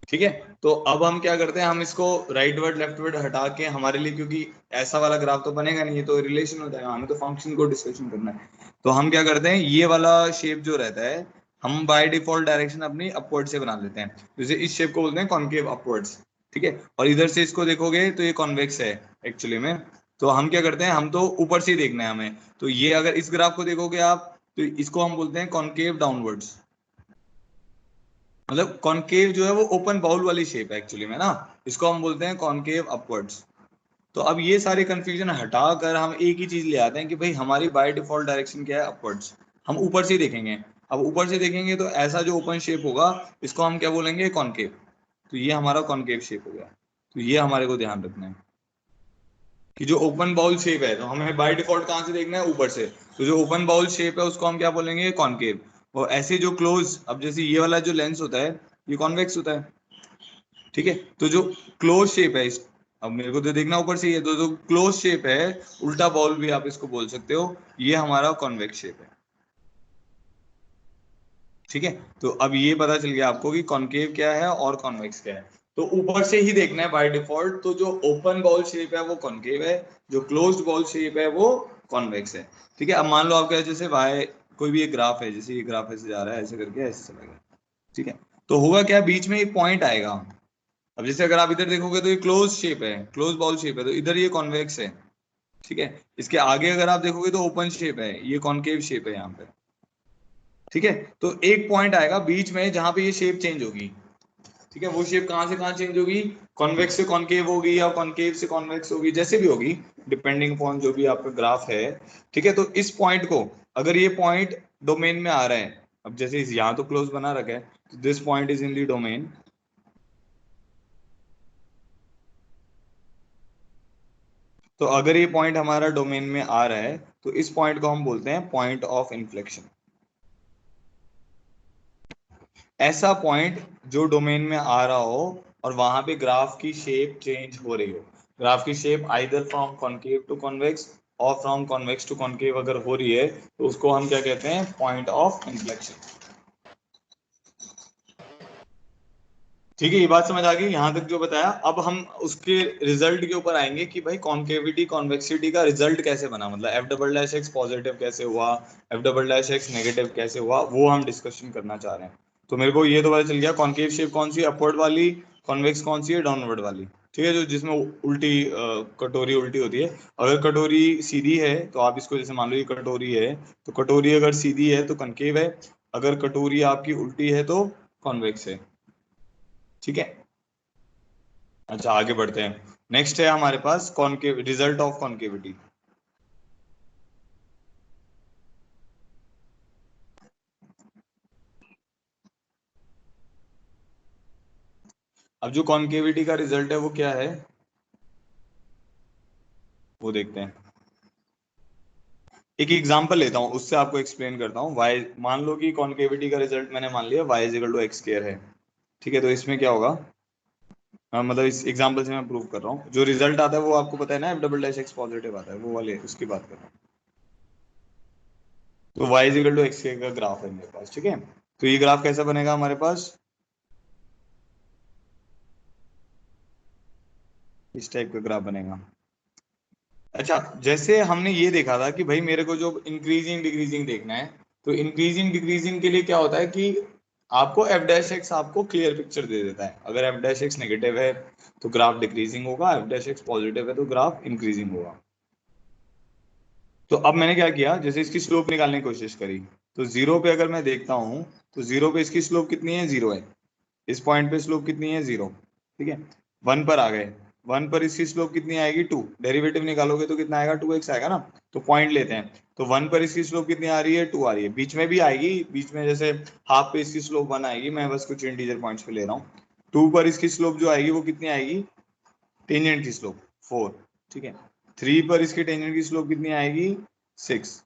ठीक है, तो अब हम क्या करते हैं, हम इसको राइट वर्ड लेफ्ट वर्ड हटा के हमारे लिए, क्योंकि ऐसा वाला ग्राफ तो बनेगा नहीं, ये तो रिलेशन हो जाएगा, हमें तो फंक्शन को डिस्कशन करना है। तो हम क्या करते हैं, ये वाला शेप जो रहता है हम बाय डिफॉल्ट डायरेक्शन अपनी अपवर्ड से बना लेते हैं, जैसे इस शेप को बोलते हैं कॉन्केव अपवर्ड्स। ठीक है, और इधर से इसको देखोगे तो ये कॉन्वेक्स है एक्चुअली में। तो हम क्या करते हैं, हम तो ऊपर से ही देखना है हमें, तो ये अगर इस ग्राफ को देखोगे आप तो इसको हम बोलते हैं कॉन्केव डाउनवर्ड्स, मतलब कॉनकेव जो है वो ओपन बाउल वाली शेप है एक्चुअली में ना, इसको हम बोलते हैं कॉनकेव अपवर्ड्स। तो अब ये सारे कंफ्यूजन हटाकर हम एक ही चीज ले आते हैं कि भाई हमारी बाय डिफॉल्ट डायरेक्शन क्या है, अपवर्ड्स, हम ऊपर से ही देखेंगे। अब ऊपर से देखेंगे तो ऐसा जो ओपन शेप होगा इसको हम क्या बोलेंगे, कॉनकेव, तो ये हमारा कॉनकेव शेप हो गया। तो ये हमारे को ध्यान रखना है कि जो ओपन बाउल शेप है तो हमें बाय डिफॉल्ट कहाँ से देखना है, ऊपर से, तो जो ओपन बाउल शेप है उसको हम क्या बोलेंगे, कॉनकेव। और ऐसे जो क्लोज, अब जैसे ये वाला जो लेंस होता है ये कॉन्वेक्स होता है। ठीक है, तो जो क्लोज शेप है इस, अब मेरे को तो देखना ऊपर से ही है, तो जो क्लोज शेप है, उल्टा बॉल भी आप इसको बोल सकते हो, ये हमारा कॉन्वेक्स शेप है। ठीक है, तो अब ये पता चल गया आपको कि कॉनकेव क्या है और कॉन्वेक्स क्या है। तो ऊपर से ही देखना है बाय डिफॉल्ट, तो जो ओपन बॉल शेप है वो कॉनकेव है, जो क्लोज्ड बॉल शेप है वो कॉन्वेक्स है। ठीक है, अब मान लो आपका जैसे वाई कोई भी एक ग्राफ है, जैसे ये ग्राफ ऐसे जा रहा है, ऐसे करके ऐसे चला गया। ठीक है, तो होगा क्या, बीच में एक पॉइंट आएगा। अब जैसे अगर आप इधर देखोगे तो ये क्लोज शेप है, क्लोज बॉल शेप है, तो इधर ये कॉन्वेक्स है। ठीक है, इसके आगे अगर आप देखोगे तो ओपन शेप है, ये कॉनकेव शेप है यहाँ पे। ठीक है, तो एक पॉइंट आएगा बीच में जहां पे ये शेप चेंज होगी। ठीक है, वो शेप कहां से कहां चेंज होगी, कॉन्वेक्स से कॉनकेव होगी या कॉनकेव से कॉन्वेक्स होगी, जैसे भी होगी डिपेंडिंग अपॉन जो भी आपका ग्राफ है। ठीक है, तो इस पॉइंट को, अगर ये पॉइंट डोमेन में आ रहा है, अब जैसे यहाँ तो क्लोज बना रखा है, तो this point is in the domain. तो अगर ये पॉइंट हमारा डोमेन में आ रहा है तो इस पॉइंट को हम बोलते हैं पॉइंट ऑफ इन्फ्लेक्शन। ऐसा पॉइंट जो डोमेन में आ रहा हो और वहां पे ग्राफ की शेप चेंज हो रही हो, ग्राफ की shape either from concave to convex और फ्रॉम कॉन्वेक्स टू कॉनकेव अगर हो रही है, तो उसको हम क्या कहते हैं, पॉइंट ऑफ इन्फ्लेक्शन। ठीक है, ये बात समझ आ गई यहाँ तक जो बताया। अब हम उसके रिजल्ट के ऊपर आएंगे कि भाई कॉन्केविटी कॉन्वेक्सिटी का रिजल्ट कैसे बना, मतलब F double dash x positive कैसे हुआ, F double dash x negative कैसे हुआ, वो हम डिस्कशन करना चाह रहे हैं। तो मेरे को ये तो पता चल गया कॉन्केव शेप कौन सी है, अपवर्ड वाली, कॉन्वेक्स कौन सी है, डाउनवर्ड वाली। ठीक है, जो जिसमें उल्टी कटोरी उल्टी होती है। अगर कटोरी सीधी है तो आप इसको, जैसे मान लो ये कटोरी है, तो कटोरी अगर सीधी है तो कनकेव है, अगर कटोरी आपकी उल्टी है तो कॉन्वेक्स है। ठीक है, अच्छा आगे बढ़ते हैं। नेक्स्ट है हमारे पास कॉनकेव, रिजल्ट ऑफ कॉनकेविटी। अब जो कॉनकेविटी का रिजल्ट है वो क्या है, वो देखते हैं। एक एग्जांपल लेता हूँ, उससे आपको एक्सप्लेन करता हूँ। वाई, मान लो कि कॉनकेविटी का रिजल्ट मैंने मान लिया y is equal to x square है। ठीक है, तो इसमें क्या होगा, मतलब इस एग्जांपल से मैं प्रूव कर रहा हूँ, जो रिजल्ट आता है वो आपको पता है ना, F double dash x positive आता है, वो वाले उसकी बात कर रहा हूँ। तो y is equal to x का ग्राफ है मेरे पास। ठीक है, तो ये ग्राफ कैसा बनेगा हमारे पास, इस टाइप का ग्राफ बनेगा। अच्छा, जैसे हमने ये देखा था कि भाई मेरे को जो इंक्रीजिंग डिक्रीजिंग देखना है, तो इंक्रीजिंग डिक्रीजिंग के लिए क्या होता है कि आपको एफ डैश एक्स आपको क्लियर पिक्चर दे देता है। अगर एफ डैश एक्स नेगेटिव है तो ग्राफ डिक्रीजिंग होगा, एफ डैश एक्स पॉजिटिव है तो ग्राफ इंक्रीजिंग होगा। तो अब मैंने क्या किया, जैसे इसकी स्लोप निकालने की कोशिश करी, तो जीरो पे अगर मैं देखता हूँ तो जीरो पे इसकी स्लोप कितनी है, जीरो है। इस पॉइंट पे स्लोप कितनी है, जीरो। ठीक है, वन पर आ गए, वन पर इसकी स्लोप कितनी आएगी, टू। डेरिवेटिव निकालोगे तो कितना आएगा, टू एक्स आएगा ना। तो पॉइंट लेते हैं, तो वन पर इसकी स्लोप कितनी आ रही है, टू आ रही है। बीच में भी आएगी, बीच में जैसे हाफ पे इसकी स्लोप वन आएगी, मैं बस कुछ इंटीजर पॉइंट्स पे ले रहा हूँ। टू पर इसकी स्लोप जो आएगी वो कितनी आएगी, टेंजेंट की स्लोप, फोर। ठीक है, थ्री पर इसकी टेंजेंट की स्लोप कितनी आएगी, सिक्स,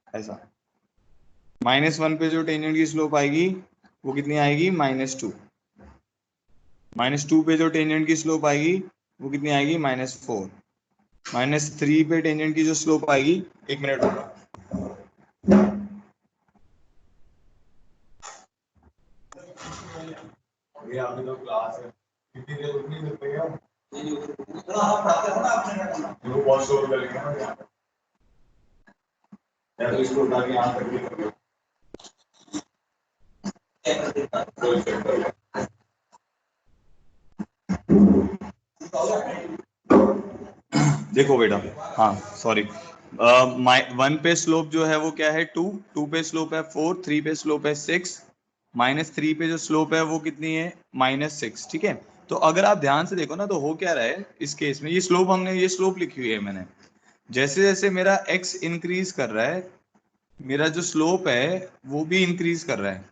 ऐसा। माइनस वन पे जो टेंजेंट की स्लोप आएगी वो कितनी आएगी, माइनस टू। माइनस टू पे जो टेंजेंट की स्लोप आएगी वो कितनी आएगी, माइनस फोर। माइनस थ्री पे टेंजेंट की जो स्लोप आएगी, एक मिनट होगा, ये आपकी जो क्लास है कितनी देर रुकनी है भैया, आप पढ़ाते हो ना आपने, वो बहुत शोर करेंगे ना यहाँ पे। या तो इसको उठा के यहाँ तक भी कर लो। कोई चक्कर नहीं। देखो बेटा, हाँ सॉरी, वन पे स्लोप जो है वो क्या है, टू। टू पे स्लोप है फोर, थ्री पे स्लोप है सिक्स, माइनस थ्री पे जो स्लोप है वो कितनी है, माइनस सिक्स। ठीक है, तो अगर आप ध्यान से देखो ना तो हो क्या रहा है इस केस में, ये स्लोप हमने, ये स्लोप लिखी हुई है मैंने, जैसे जैसे मेरा एक्स इंक्रीज कर रहा है, मेरा जो स्लोप है वो भी इंक्रीज कर रहा है।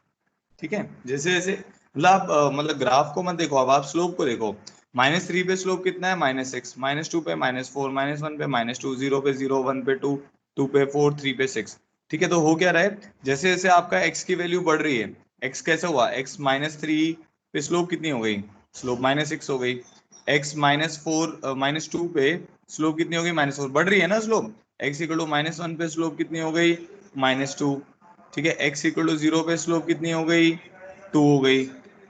ठीक है, जैसे जैसे मतलब आप मतलब ग्राफ को मत देखो, अब आप स्लोप को देखो। माइनस थ्री पे स्लोप कितना है, माइनस सिक्स। माइनस टू पे माइनस फोर, माइनस वन पे माइनस टू, जीरो पे जीरो, वन पे टू, टू पे फोर, थ्री पे सिक्स। ठीक है, तो हो क्या रहा है, जैसे जैसे आपका एक्स की वैल्यू बढ़ रही है, एक्स कैसे हुआ, एक्स माइनस थ्री पे स्लोप कितनी हो गई, स्लोप माइनस सिक्स हो गई। X minus four, minus two पे स्लोप कितनी हो गई, माइनस फोर, बढ़ रही है ना slope. X equal to minus one पे स्लोप कितनी हो गई, माइनस टू। ठीक है। x इक्वल टू 0 पे स्लोप कितनी हो गई, 2 हो गई।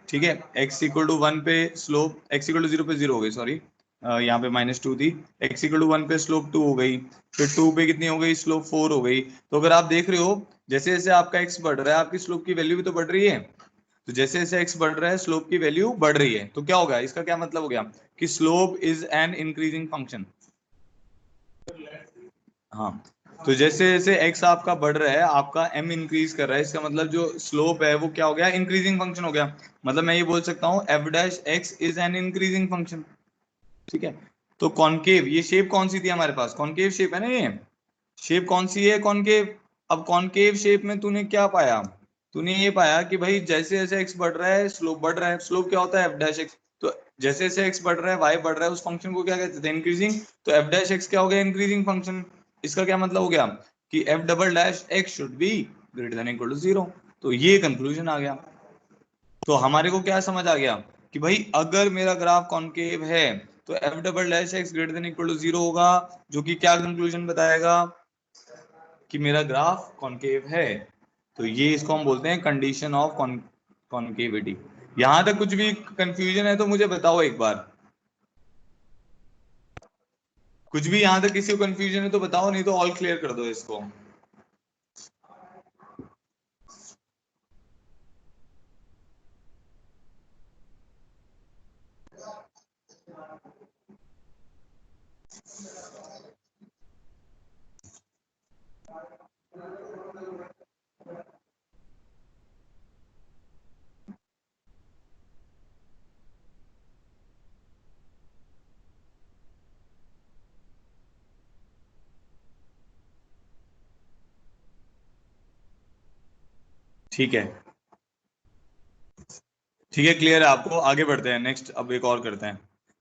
ठीक है, x इक्वल टू 1 पे स्लोप, x इक्वल टू 0 पे 0 हो गई, सॉरी यहाँ पे -2 थी। x इक्वल टू 1 पे स्लोप 2 हो गई, फिर 2 पे कितनी हो गई स्लोप 4 हो गई। तो अगर आप देख रहे हो जैसे जैसे आपका x बढ़ रहा है आपकी स्लोप की वैल्यू भी तो बढ़ रही है। तो जैसे जैसे x बढ़ रहा है स्लोप की वैल्यू बढ़ रही है, तो क्या होगा, इसका क्या मतलब हो गया कि slope is an increasing function. हाँ, तो जैसे जैसे x आपका बढ़ रहा है आपका m इंक्रीज कर रहा है, इसका मतलब जो स्लोप है वो क्या हो गया, इंक्रीजिंग फंक्शन हो गया। मतलब मैं ये बोल सकता हूँ f dash x is an increasing function. ठीक है, तो कॉनकेव, ये शेप कौन सी थी हमारे पास, कॉनकेव शेप है ना, ये शेप कौन सी है, कॉनकेव। अब कॉनकेव शेप में तूने क्या पाया, तूने ये पाया कि भाई जैसे जैसे x बढ़ रहा है स्लोप बढ़ रहा है। स्लोप क्या होता है, f डैश x। तो जैसे जैसे x बढ़ रहा है y बढ़ रहा है, उस फंक्शन को क्या कहते थे, इंक्रीजिंग। तो f डैश x क्या हो गया, इंक्रीजिंग फंक्शन। इसका क्या मतलब हो गया कि f double dash x should be greater than equal to 0। तो ये कंक्लूजन आ गया। तो हमारे को क्या समझ आ गया कि भाई अगर मेरा ग्राफ कॉनकेव है तो f double dash x greater than equal to 0 होगा, जो कि क्या कंक्लूजन बताएगा कि मेरा ग्राफ कॉनकेव है। तो ये इसको हम बोलते हैं कंडीशन ऑफ कॉनकेविटी। यहां तक कुछ भी कंफ्यूजन है तो मुझे बताओ एक बार, कुछ भी यहां तक किसी को कंफ्यूजन है तो बताओ, नहीं तो ऑल क्लियर कर दो इसको। ठीक है, ठीक है, क्लियर है आपको, आगे बढ़ते हैं नेक्स्ट। अब एक और करते हैं,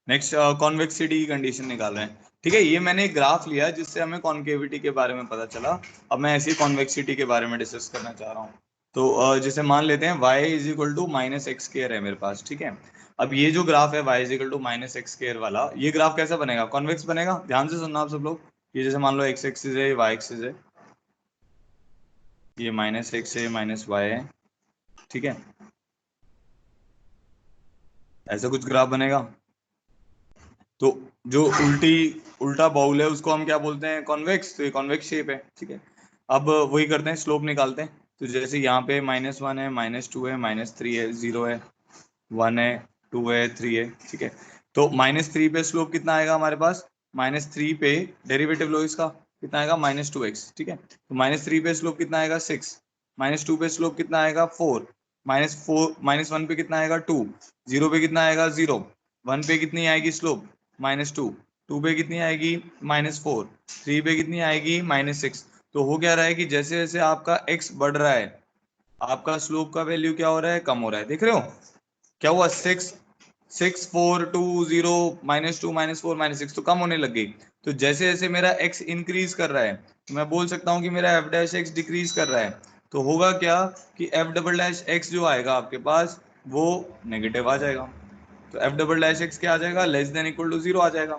नेक्स्ट कॉन्वेक्सिटी की कंडीशन निकाल रहे हैं। ठीक है, ये मैंने एक ग्राफ लिया जिससे हमें कॉन्केविटी के बारे में पता चला। अब मैं ऐसी कॉन्वेक्सिटी के बारे में डिस्कस करना चाह रहा हूँ। तो जैसे मान लेते हैं y is equal to minus x square है मेरे पास। ठीक है, अब ये जो ग्राफ है y is equal to minus x square वाला, ये ग्राफ कैसा बनेगा, कॉन्वेक्स बनेगा। ध्यान से सुनना आप सब लोग, ये जैसे मान लो x एक्सिस है, y एक्सिस है, ये माइनस एक्स है, माइनस वाई है। ठीक है, ऐसा कुछ ग्राफ बनेगा। तो जो उल्टा बाउल है उसको हम क्या बोलते हैं, कॉन्वेक्स। तो ये कॉन्वेक्स शेप है। ठीक है, अब वही करते हैं, स्लोप निकालते हैं। तो जैसे यहाँ पे -1 है, -2 है, -3 है, 0 है, 1 है, 2 है, 3 है। ठीक है, तो -3 पे स्लोप कितना आएगा हमारे पास, -3 पे डेरिवेटिव लो इसका, कितना आएगा, -2x। ठीक है, तो -3 पे स्लोप कितना आएगा, 6। -2 पे स्लोप कितना आएगा, 4। -1 पे कितना आएगा, 2। 0 पे कितना आएगा, 0। 1 पे कितनी आएगी स्लोप, -2। 2 पे कितनी आएगी, -4। 3 पे कितनी आएगी, -6। तो हो क्या रहा है कि जैसे जैसे आपका x बढ़ रहा है आपका स्लोप का वैल्यू क्या हो रहा है, कम हो रहा है। देख रहे हो क्या हुआ, 6 4 2 0, -2 -4 -6 तो कम होने लग गई। तो जैसे जैसे मेरा x इंक्रीज कर रहा है तो मैं बोल सकता हूँ कि मेरा f डैश x डिक्रीज कर रहा है। तो होगा क्या कि f डबल डैश x जो आएगा आपके पास वो नेगेटिव आ जाएगा। तो f डबल डैश x क्या आ जाएगा, लेस देन इक्वल टू 0 आ जाएगा।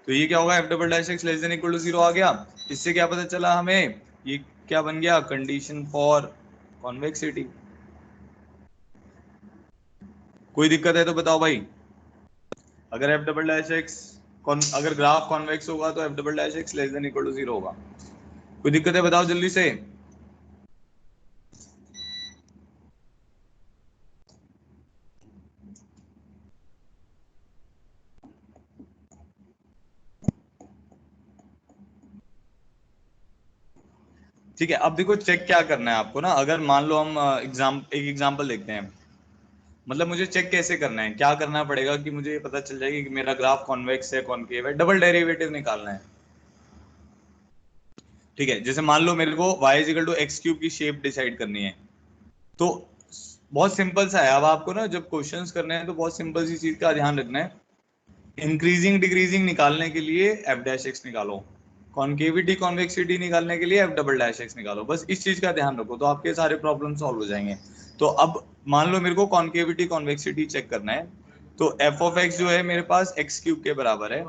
तो ये क्या होगा, f double dash x less than equal to 0 आ गया। इससे क्या पता चला हमें, ये क्या बन गया, कंडीशन फॉर कॉन्वेक्सिटी। कोई दिक्कत है तो बताओ भाई। अगर एफ डबल डैश एक्स अगर ग्राफ कॉन्वेक्स होगा तो f double dash x less than equal to 0 होगा। कोई दिक्कत है बताओ जल्दी से। ठीक है, अब देखो चेक क्या करना है आपको ना, अगर मान लो हम एक एग्जांपल देखते हैं। मतलब मुझे चेक कैसे करना है, क्या करना पड़ेगा कि मुझे पता चल जाएगी कि मेरा ग्राफ कॉन्वेक्स है कॉनकेव है, डबल डेरिवेटिव निकालना है। ठीक है, जैसे मान लो मेरे को y is equal to x cube की शेप डिसाइड करनी है। तो बहुत सिंपल सा है, अब आपको ना जब क्वेश्चंस करने हैं तो बहुत सिंपल सी चीज का ध्यान रखना है। इंक्रीजिंग डिक्रीजिंग निकालने के लिए एफ डैश एक्स निकालो, कॉन्केविटी कॉन्वेक्सिटी निकालने के लिए एफ डबल डैश एक्स निकालो, बस इस चीज का ध्यान रखो तो आपके सारे प्रॉब्लम सॉल्व हो जाएंगे। तो अब मान लो मेरे को कॉन्केविटी कॉन्वेक्सिटी चेक करना है। तो एफ ऑफ एक्स जो है मेरे पास एक्स क्यूब के बराबर है,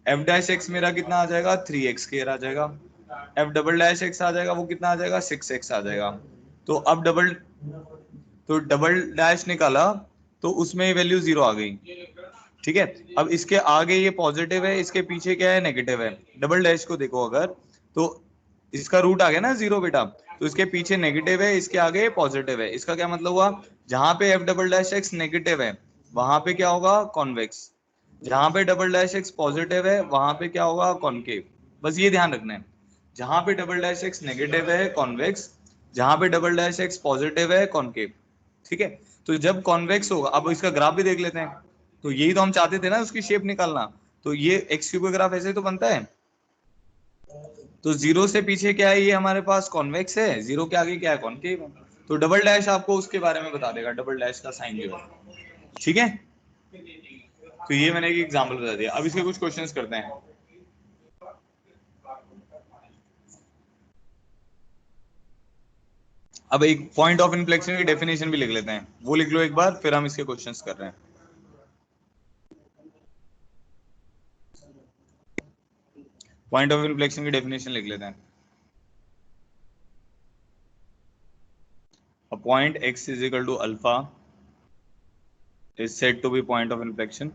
एफ डैश एक्स मेरा कितना आ जाएगा, 3x स्क्वायर आ जाएगा। एफ डबल डैश एक्स आ जाएगा, वो कितना आ जाएगा 6x आ जाएगा। तो अब डबल डैश निकाला तो उसमें वैल्यू 0 आ गई, ठीक है। अब इसके आगे ये पॉजिटिव है, इसके पीछे क्या है नेगेटिव है। डबल डैश को देखो अगर, तो इसका रूट आ गया ना 0 बेटा, तो इसके पीछे नेगेटिव है, इसके आगे पॉजिटिव है। इसका क्या मतलब हुआ, जहां पे F double dash x negative है वहां पे क्या होगा कॉन्वेक्स, जहां पे डबल डैश एक्स पॉजिटिव है वहां पे क्या होगा कॉनकेव। बस ये ध्यान रखना है, जहां पे डबल डैश एक्स नेगेटिव है कॉन्वेक्स, जहां पे डबल डैश एक्स पॉजिटिव है कॉनकेव, ठीक है। तो जब कॉन्वेक्स होगा, अब इसका ग्राफ भी देख लेते हैं, तो यही तो हम चाहते थे ना उसकी शेप निकालना। तो ये एक्स क्यूब का ग्राफ ऐसे तो बनता है। तो जीरो से पीछे क्या है, ये हमारे पास कॉन्वेक्स है, जीरो के आगे क्या है कॉनकेव। तो डबल डैश आपको उसके बारे में बता देगा, डबल डैश का साइन जो है, ठीक है। तो ये मैंने एक एग्जांपल बता दिया। अब इसके कुछ क्वेश्चंस करते हैं। अब एक पॉइंट ऑफ इन्फ्लेक्शन की डेफिनेशन भी लिख लेते हैं, वो लिख लो एक बार, फिर हम इसके क्वेश्चंस कर रहे हैं। पॉइंट ऑफ इन्फ्लेक्शन की डेफिनेशन लिख लेते हैं। A point x is equal to alpha is said to be point of inflection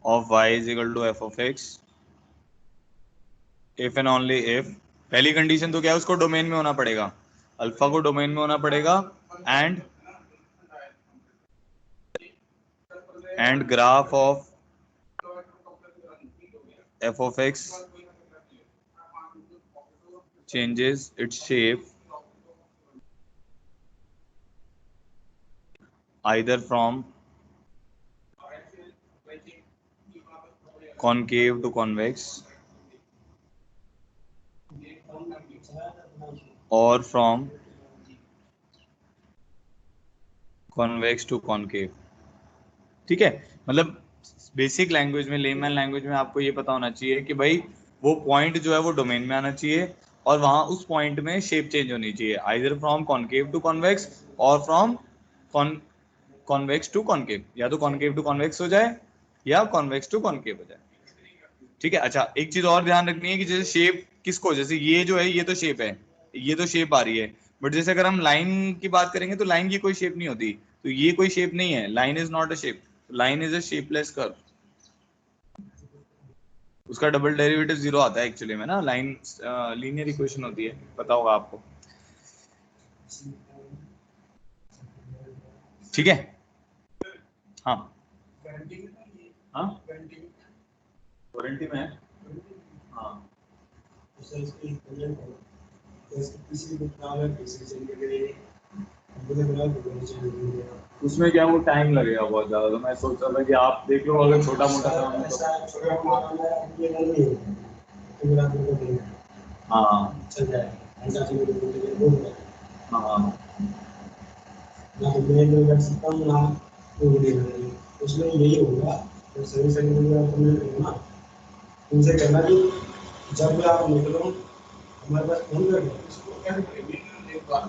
of y is equal to f of x if and only if, पहली condition तो क्या है, उसको domain में होना पड़ेगा, अल्फा को डोमेन में होना पड़ेगा, and graph of f of x changes its shape either from concave to convex or from convex to concave, ठीक है। मतलब बेसिक लैंग्वेज में, लेमैन लैंग्वेज में आपको ये पता होना चाहिए कि भाई वो पॉइंट जो है वो डोमेन में आना चाहिए, और वहां उस पॉइंट में शेप चेंज होनी चाहिए, either from concave to convex और फ्रॉम कॉन्वेक्स टू कॉनकेव, या तो कॉनकेव टू कॉन्वेक्स हो जाए या कॉन्वेक्स टू कॉनकेव हो जाए, ठीक है। अच्छा एक चीज और ध्यान रखनी है कि जैसे शेप किसको, जैसे ये जो है ये तो शेप है, ये तो शेप आ रही है, बट जैसे अगर हम लाइन की बात करेंगे तो लाइन की कोई शेप नहीं होती, तो ये कोई शेप नहीं है, line is not a shape, line is a shapeless curve. उसका डबल डेरिवेटिव 0 आता है एक्चुअली में ना, लाइन लीनियर इक्वेशन होती है, पता होगा आपको, ठीक है। हाँ हाँ वारंटी में है, हाँ। उसमें क्या वो टाइम लगेगा बहुत ज्यादा, तो मैं सोच रहा था कि आप देख लो अगर छोटा मोटा काम है तो। हाँ चल जाए, हाँ ना तो मैं जो कर सकता हूँ ना वो वीडियो बनाइए, उसमें यही होगा। तो सही सही वीडियो आपको मैं कहूँगा उनसे कहना कि जब आप निकलो हमारे पास फोन कर दो, इसको क्या करेंगे एक बार।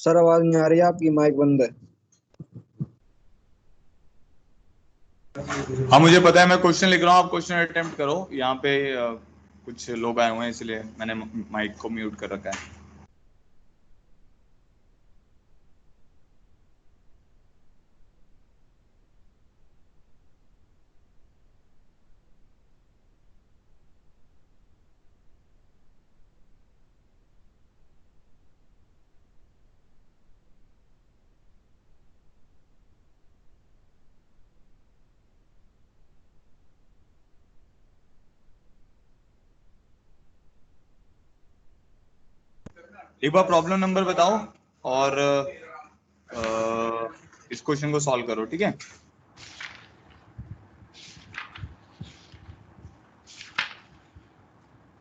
सर आवाज नहीं आ रही है आपकी, माइक बंद है। हाँ मुझे पता है, मैं क्वेश्चन लिख रहा हूँ, आप क्वेश्चन अटेम्प्ट करो। यहाँ पे कुछ लोग आए हुए हैं इसलिए मैंने माइक को म्यूट कर रखा है। एक बार प्रॉब्लम नंबर बताओ और इस क्वेश्चन को सॉल्व करो, ठीक है।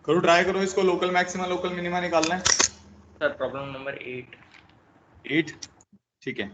करो, ट्राई करो इसको, लोकल मैक्सिमा लोकल मिनिमा निकालना है। सर प्रॉब्लम नंबर 8, ठीक है।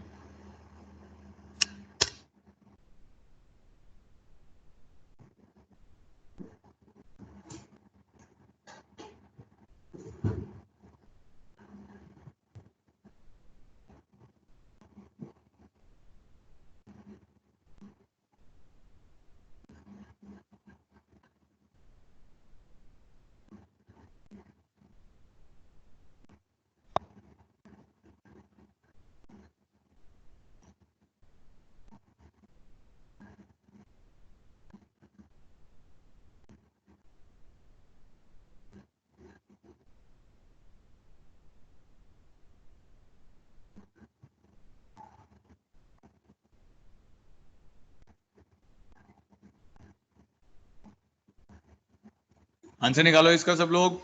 आंसर निकालो इसका सब लोग।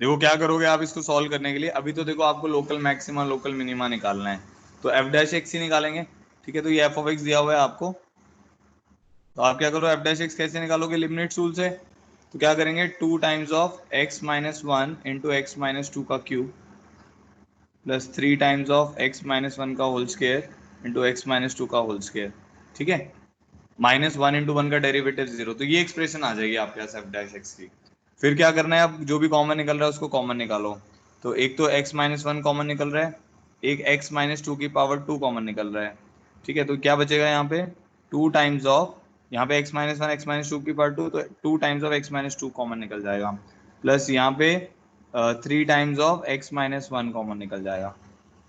देखो क्या करोगे आप इसको सॉल्व करने के लिए। अभी तो देखो आपको लोकल मैक्सिमा लोकल मिनिमा निकालना है, तो एफ डैश एक्स ही निकालेंगे, ठीक है। तो ये एफ ऑफ एक्स दिया हुआ है आपको, तो आप क्या करो, एफ डैश एक्स कैसे निकालोगे, लिमिट रूल से। तो क्या करेंगे, 2 times of x minus 1 into x minus 2 का cube plus 3 times of x minus 1 का whole square into x minus 2 का होल स्क्वायर, ठीक है। -1 इंटू 1 का डेरिवेटिव 0, तो ये एक्सप्रेशन आ जाएगी आपके पास एफ डैश एक्स की। फिर क्या करना है, अब जो भी कॉमन निकल रहा है उसको कॉमन निकालो। तो एक तो x माइनस 1 कॉमन निकल रहा है, एक x माइनस 2 की पावर 2 कॉमन निकल रहा है, ठीक है। तो क्या बचेगा यहाँ पे, 2 टाइम्स ऑफ, यहाँ पे x माइनस 1 x माइनस 2 की पावर 2, तो 2 times of x minus 2 common निकल जाएगा, प्लस यहाँ पे 3 times of x minus 1 common निकल जाएगा,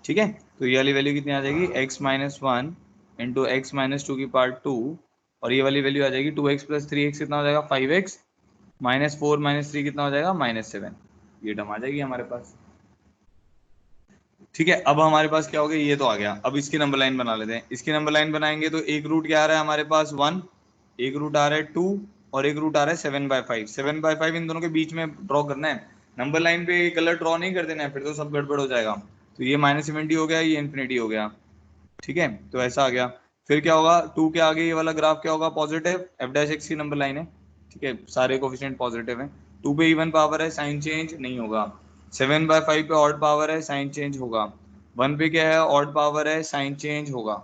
ठीक है। तो ये वाली वैल्यू कितनी आ जाएगी, x minus 1 into x minus 2 की पावर 2, और ये वाली वैल्यू आ जाएगी 2x प्लस 3x कितना हो जाएगा, 5x माइनस 4 माइनस 3 कितना हो जाएगा, -7। ये टर्म आ जाएगी हमारे पास, ठीक है। अब हमारे पास क्या हो गया, ये तो आ गया। अब इसकी नंबर लाइन बना लेते हैं। इसकी नंबर लाइन बनाएंगे तो एक रूट क्या आ रहा है हमारे पास, 1, एक रूट आ रहा है 2, और एक रूट आ रहा है 7/5। 7/5 इन दोनों के बीच में ड्रॉ करना है। नंबर लाइन पे कलर ड्रॉ नहीं कर देना है, फिर तो सब गड़बड़ हो जाएगा। तो ये -70 हो गया, ये इन्फिनिटी हो गया, ठीक है। तो ऐसा आ गया। फिर क्या होगा, 2 के आगे ये वाला ग्राफ क्या होगा, पॉजिटिव, एफ डैश एक्स की नंबर लाइन है, ठीक है। सारे कोफिशिएंट पॉजिटिव हैं। 2 पे इवन पावर है, साइन चेंज नहीं होगा। 7/5 पे ऑड पावर है, साइन चेंज होगा। 1 पे क्या है, ऑड पावर है, साइन चेंज होगा।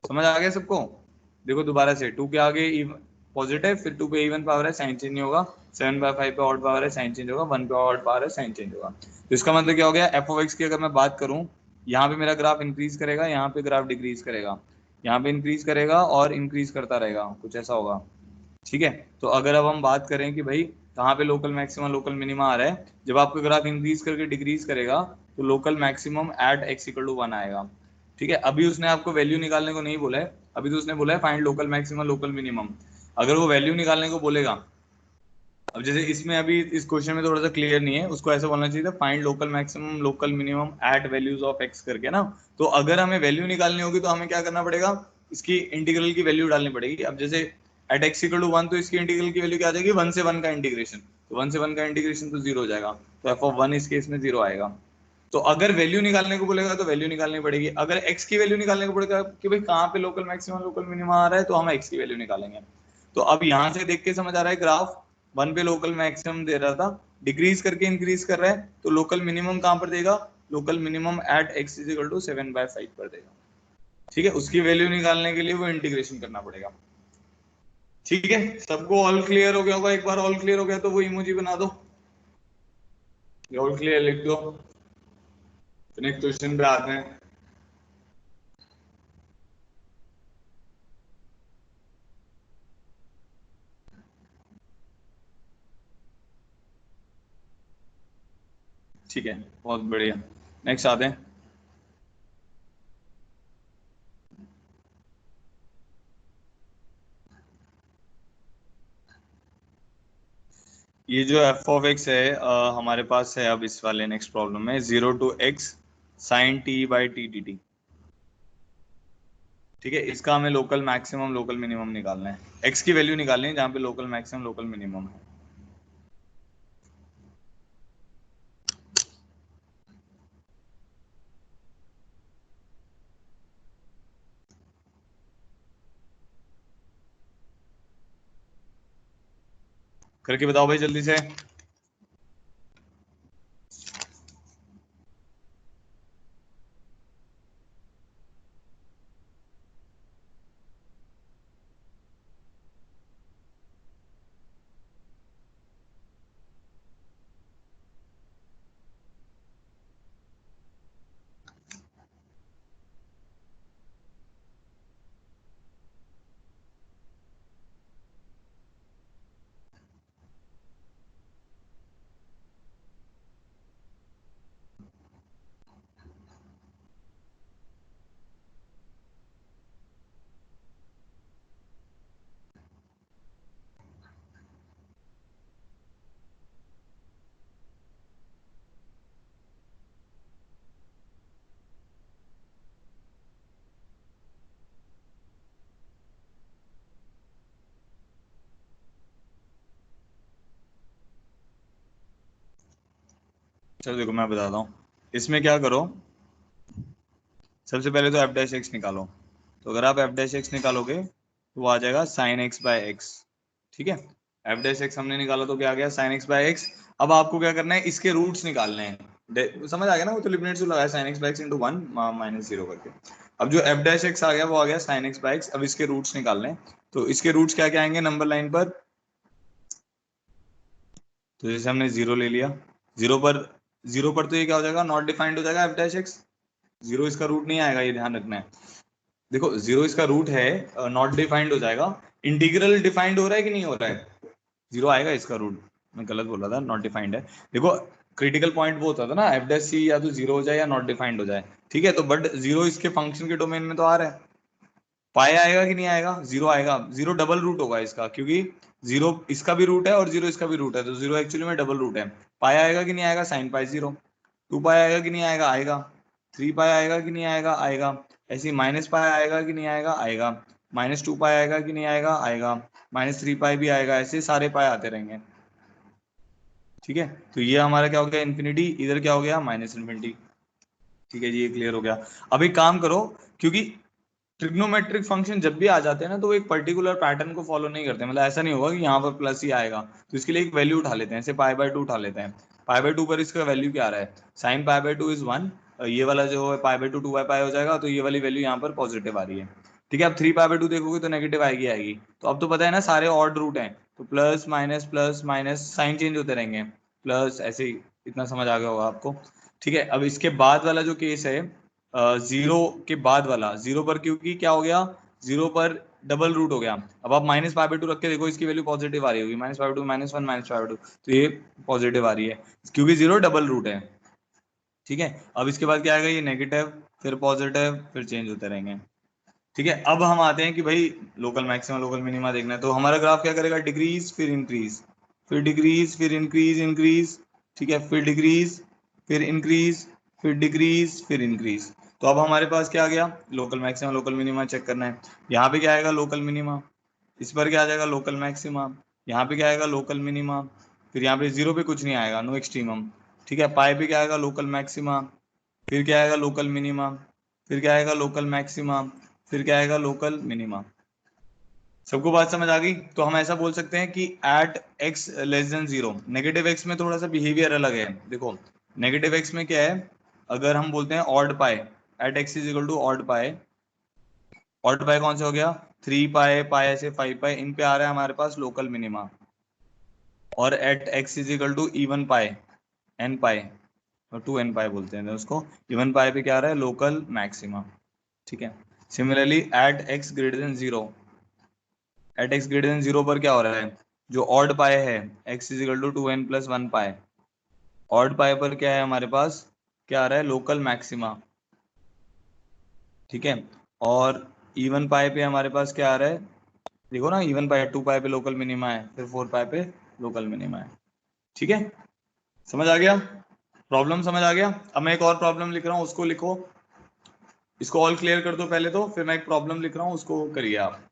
समझ आ गया सबको। देखो दोबारा से, 2 के आगे पॉजिटिव, फिर 2 पे इवन पावर है, साइन चेंज नहीं होगा। 7/5 पे ऑड पावर है, साइन चेंज होगा। 1 पे ऑड पावर है, साइन चेंज होगा। तो इसका मतलब क्या हो गया, एफ ऑफ एक्स की अगर मैं बात करूं, यहाँ पे मेरा ग्राफ इंक्रीज करेगा, यहाँ पे ग्राफ डिक्रीज करेगा, यहाँ पे इंक्रीज करेगा और इंक्रीज करता रहेगा, कुछ ऐसा होगा, ठीक है। तो अगर अब हम बात करें कि भाई कहाँ पे लोकल मैक्सिमम लोकल मिनिमा आ रहा है, जब आपका ग्राफ इंक्रीज करके डिक्रीज करेगा तो local maximum at x equal to 1 आएगा, ठीक है। अभी उसने आपको वैल्यू निकालने को नहीं बोला है, अभी तो उसने बोला है find local maximum local minimum. अगर वो वैल्यू निकालने को बोलेगा, अब जैसे इसमें अभी इस क्वेश्चन में थोड़ा सा क्लियर नहीं है, उसको ऐसा बोलना चाहिए था, find local maximum local minimum at values of x करके ना। तो अगर हमें वैल्यू निकालनी होगी तो हमें क्या करना पड़ेगा, इसकी इंटीग्रल की वैल्यू डालनी पड़ेगी। अब जैसे एट x इक्वल टू 1, तो इसकी इंटीग्रल की वैल्यू क्या आ जाएगी, 1 से 1 का इंटीग्रेशन, तो 1 से 1 का इंटीग्रेशन तो 0 हो जाएगा, तो f ऑफ 1 इस केस में 0 आएगा, तो अगर वैल्यू निकालने को बोलेगा तो वैल्यू निकालनी पड़ेगी, अगर x की वैल्यू निकालने को बोलेगा कि भाई कहाँ पे लोकल मैक्सिमम लोकल मिनिमम आ रहा है, तो हम x की वैल्यू निकालेंगे। तो अब यहाँ से देख के समझ आ रहा है ग्राफ 1 पे लोकल मैक्सिमम दे रहा था, डिक्रीज करके इंक्रीज कर रहा है, तो लोकल मिनिमम कहाँ पर देगा, local minimum at x is equal to 7/5 पर देगा। ठीक है, उसकी वैल्यू निकालने के लिए वो इंटीग्रेशन करना पड़ेगा। ठीक है, सबको ऑल क्लियर हो गया होगा, एक बार ऑल क्लियर हो गया तो वो इमोजी बना दो, ऑल क्लियर लिख दो। नेक्स्ट क्वेश्चन पे आते हैं। ठीक है, बहुत बढ़िया, नेक्स्ट आते हैं। ये जो एफ ऑफ एक्स है हमारे पास है अब इस वाले नेक्स्ट प्रॉब्लम में 0 to x sin t/t/dt। ठीक है, इसका हमें लोकल मैक्सिमम लोकल मिनिमम निकालना है, x की वैल्यू निकालनी है जहाँ पे लोकल मैक्सिमम लोकल मिनिमम है। करके बताओ भाई जल्दी से। चलो देखो मैं बताता हूँ, इसमें क्या करो, सबसे पहले तो एफ डैश एक्स निकालो। तो अगर आप एफ डैश एक्स निकालोगे तो वो आ जाएगा साइन एक्स बाय एक्स। ठीक है, एफ डैश एक्स हमने निकाला तो क्या आ गया, साइन एक्स बाय एक्स। अब आपको क्या करना है, इसके रूट्स निकालने हैं। समझ आ गया ना, वो तो लिमिट जो लगाया sine x by x into 1 minus 0 करके। अब जो एफ डैश एक्स आ गया वो आ गया साइन एक्स बाय एक्स। अब इसके रूट्स निकालने हैं, तो इसके रूट्स क्या क्या आएंगे नंबर लाइन पर। तो जैसे हमने 0 ले लिया, 0 पर, 0 पर तो ये क्या हो जाएगा, नॉट डिफाइंड हो जाएगा एफ डैश एक्स। 0 इसका रूट नहीं आएगा, ये ध्यान रखना है। देखो 0 इसका रूट है, नॉट डिफाइंड हो जाएगा। इंटीग्रल डिफाइंड हो रहा है कि नहीं हो रहा है, 0 आएगा इसका रूट। मैं गलत बोल रहा था, नॉट डिफाइंड है। देखो क्रिटिकल पॉइंट वो होता था ना, एफ डैश सी या तो 0 हो जाए या नॉट डिफाइंड हो जाए। ठीक है, तो बट 0 इसके फंक्शन के डोमेन में तो आ रहा है। पाई आएगा कि नहीं आएगा, 0 आएगा। 0 डबल रूट होगा इसका, क्योंकि 0 इसका भी रूट है और 0 इसका भी रूट है, तो 0 एक्चुअली में डबल रूट है। पाई आएगा कि नहीं आएगा, साइन पाई 0। 2 पाई आएगा कि नहीं आएगा, आएगा। 3 पाई आएगा कि नहीं आएगा, आएगा। ऐसे माइनस पाई आएगा कि नहीं आएगा, आएगा। -2 पाई आएगा कि नहीं आएगा, आएगा। -3 पाई भी आएगा, ऐसे सारे पाई आते रहेंगे। ठीक है, तो ये हमारा क्या हो गया, इन्फिनिटी। इधर क्या हो गया, माइनस इन्फिनिटी। ठीक है जी, ये क्लियर हो गया। अब एक काम करो, क्योंकि ट्रिग्नोमेट्रिक फंक्शन जब भी आ जाते हैं ना, तो वो एक पर्टिकुलर पैटर्न को फॉलो नहीं करते। मतलब ऐसा नहीं होगा कि यहाँ पर प्लस ही आएगा, तो इसके लिए एक वैल्यू उठा लेते हैं, जैसे पाई/2 उठा लेते हैं। पाई/2 पर इसका वैल्यू क्या आ रहा है, साइन पाई/2 इज 1। ये वाला जो है पाई/2 2/पाई हो जाएगा, तो ये वाली वैल्यू यहाँ पर पॉजिटिव आ रही है। ठीक है, अब 3 पाई/2 देखोगे तो नेगेटिव आएगी आएगी। तो अब तो पता है ना, सारे ऑड रूट हैं, तो प्लस माइनस साइन चेंज होते रहेंगे, प्लस ऐसे ही। इतना समझ आ गया होगा आपको। ठीक है, अब इसके बाद वाला जो केस है, 0 के बाद वाला, 0 पर क्योंकि क्या हो गया, 0 पर डबल रूट हो गया। अब आप -पाई/2 रख के देखो, इसकी वैल्यू पॉजिटिव आ रही होगी, -पाई/2 -1 -पाई/2, तो ये पॉजिटिव आ रही है, क्योंकि 0 डबल रूट है। ठीक है, अब इसके बाद क्या आएगा, ये नेगेटिव, फिर पॉजिटिव, फिर चेंज होते रहेंगे। ठीक है, अब हम आते हैं कि भाई लोकल मैक्सिमम लोकल मिनिमा देखना है, तो हमारा ग्राफ क्या करेगा, डिक्रीज फिर इंक्रीज, फिर डिक्रीज फिर इंक्रीज इंक्रीज। ठीक है, फिर डिक्रीज फिर इंक्रीज, फिर डिक्रीज फिर इंक्रीज। तो अब हमारे पास क्या आ गया, local maximum local minima check करना है। यहाँ पे क्या आएगा, लोकल मिनिमा। इस पर क्या आ जाएगा, लोकल मैक्सिमा। यहाँ पे क्या आएगा, लोकल मिनिमा। फिर यहाँ पे 0 पे कुछ नहीं आएगा, नो एक्सट्रीमम। ठीक है, पाई पे क्या आएगा, लोकल मैक्सिमा। फिर क्या आएगा लोकल मिनिमा, फिर क्या आएगा लोकल मैक्सिमा, फिर क्या आएगा लोकल मिनिमा। सबको बात समझ आ गई? तो हम ऐसा बोल सकते हैं कि at x less than zero, negative x में थोड़ा सा बिहेवियर अलग है। देखो नेगेटिव एक्स में क्या है, अगर हम बोलते हैं odd pi, at x is equal to odd pi, odd pi कौन सा हो गया, 3 पाई, पाई ऐसे 5 पाई, इन पे आ रहा है हमारे पास लोकल मिनिमा। और at x is equal to even pi, n pi, और 2n पाई बोलते हैं उसको, इवन पाई पे क्या आ रहा है लोकल मैक्सिमा। ठीक है। Similarly at x greater than zero, at x greater than zero पर क्या हो रहा है, जो ऑड पाई है x is equal to 2n+1 pi, odd pi पर क्या है हमारे पास, क्या आ रहा है लोकल मैक्सिमा। ठीक है। और इवन पाई पे हमारे पास क्या आ रहा है, देखो ना, इवन पाई 2 पाई पे लोकल मिनिमा है, फिर 4 पाई पे लोकल मिनिमा है। ठीक है, समझ आ गया, प्रॉब्लम समझ आ गया। अब मैं एक और प्रॉब्लम लिख रहा हूँ, उसको लिखो, इसको ऑल क्लियर कर दो पहले, तो फिर मैं एक प्रॉब्लम लिख रहा हूँ, उसको करिए आप।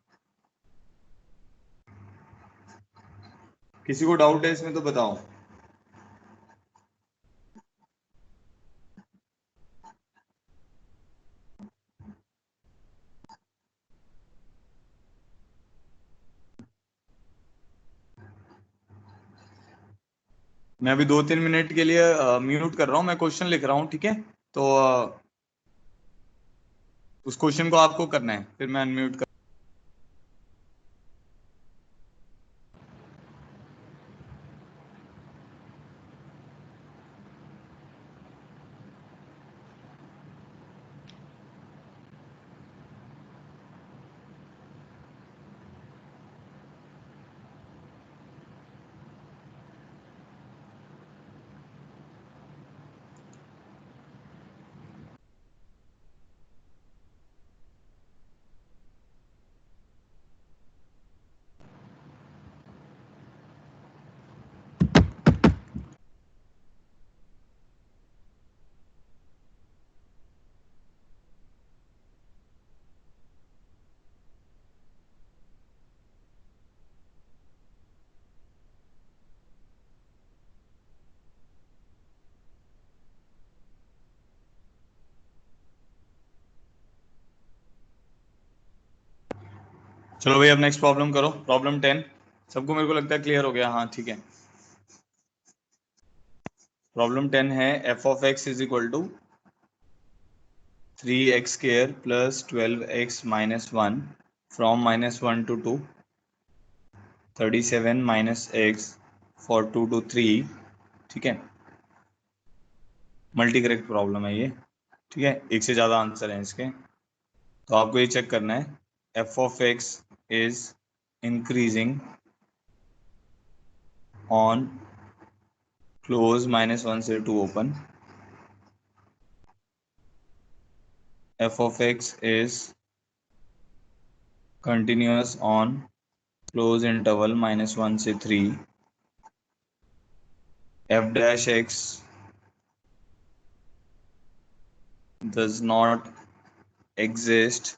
किसी को डाउट है इसमें तो बताओ। मैं अभी 2-3 मिनट के लिए म्यूट कर रहा हूँ, मैं क्वेश्चन लिख रहा हूँ, ठीक है। तो उस क्वेश्चन को आपको करना है, फिर मैं अनम्यूट कर। चलो भाई, अब नेक्स्ट प्रॉब्लम करो, प्रॉब्लम 10। सबको मेरे को लगता है क्लियर हो गया, हाँ ठीक है। प्रॉब्लम 10 है f of x is equal to 3x² plus 12x-1 from -1 to 2, 37 - x for 2 to 3। ठीक है, मल्टी करेक्ट प्रॉब्लम है ये। ठीक है, एक से ज़्यादा आंसर है इसके। तो आपको ये चेक करना है, f of x is increasing on close -1 से 2 open, F of x is continuous on close interval -1 से 3, F dash x does not exist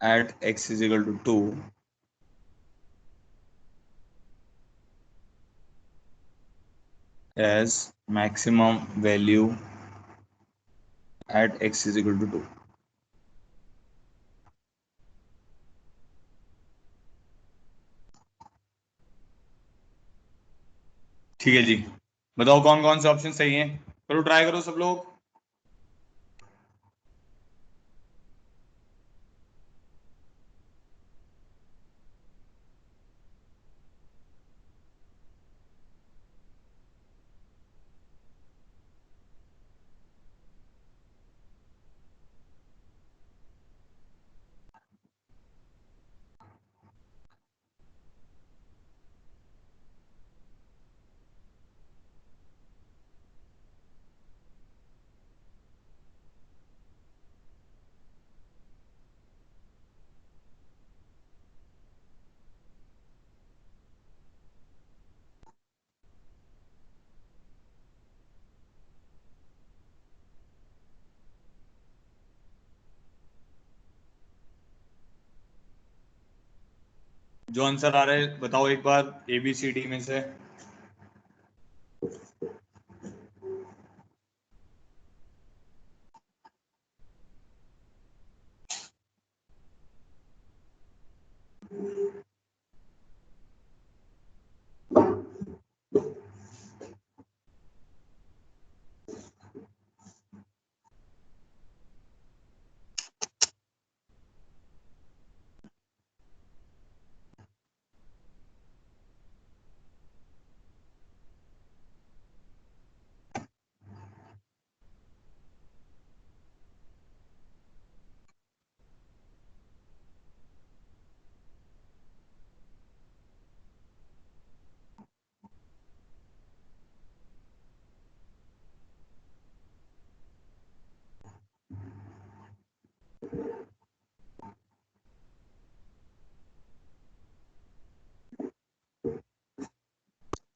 at x is equal to 2 as maximum value at x is equal to 2। ठीक है जी, बताओ कौन कौन से option सही हैं, करो ट्राई करो सब लोग। जो आंसर आ रहा है बताओ एक बार, ए बी सी डी में से।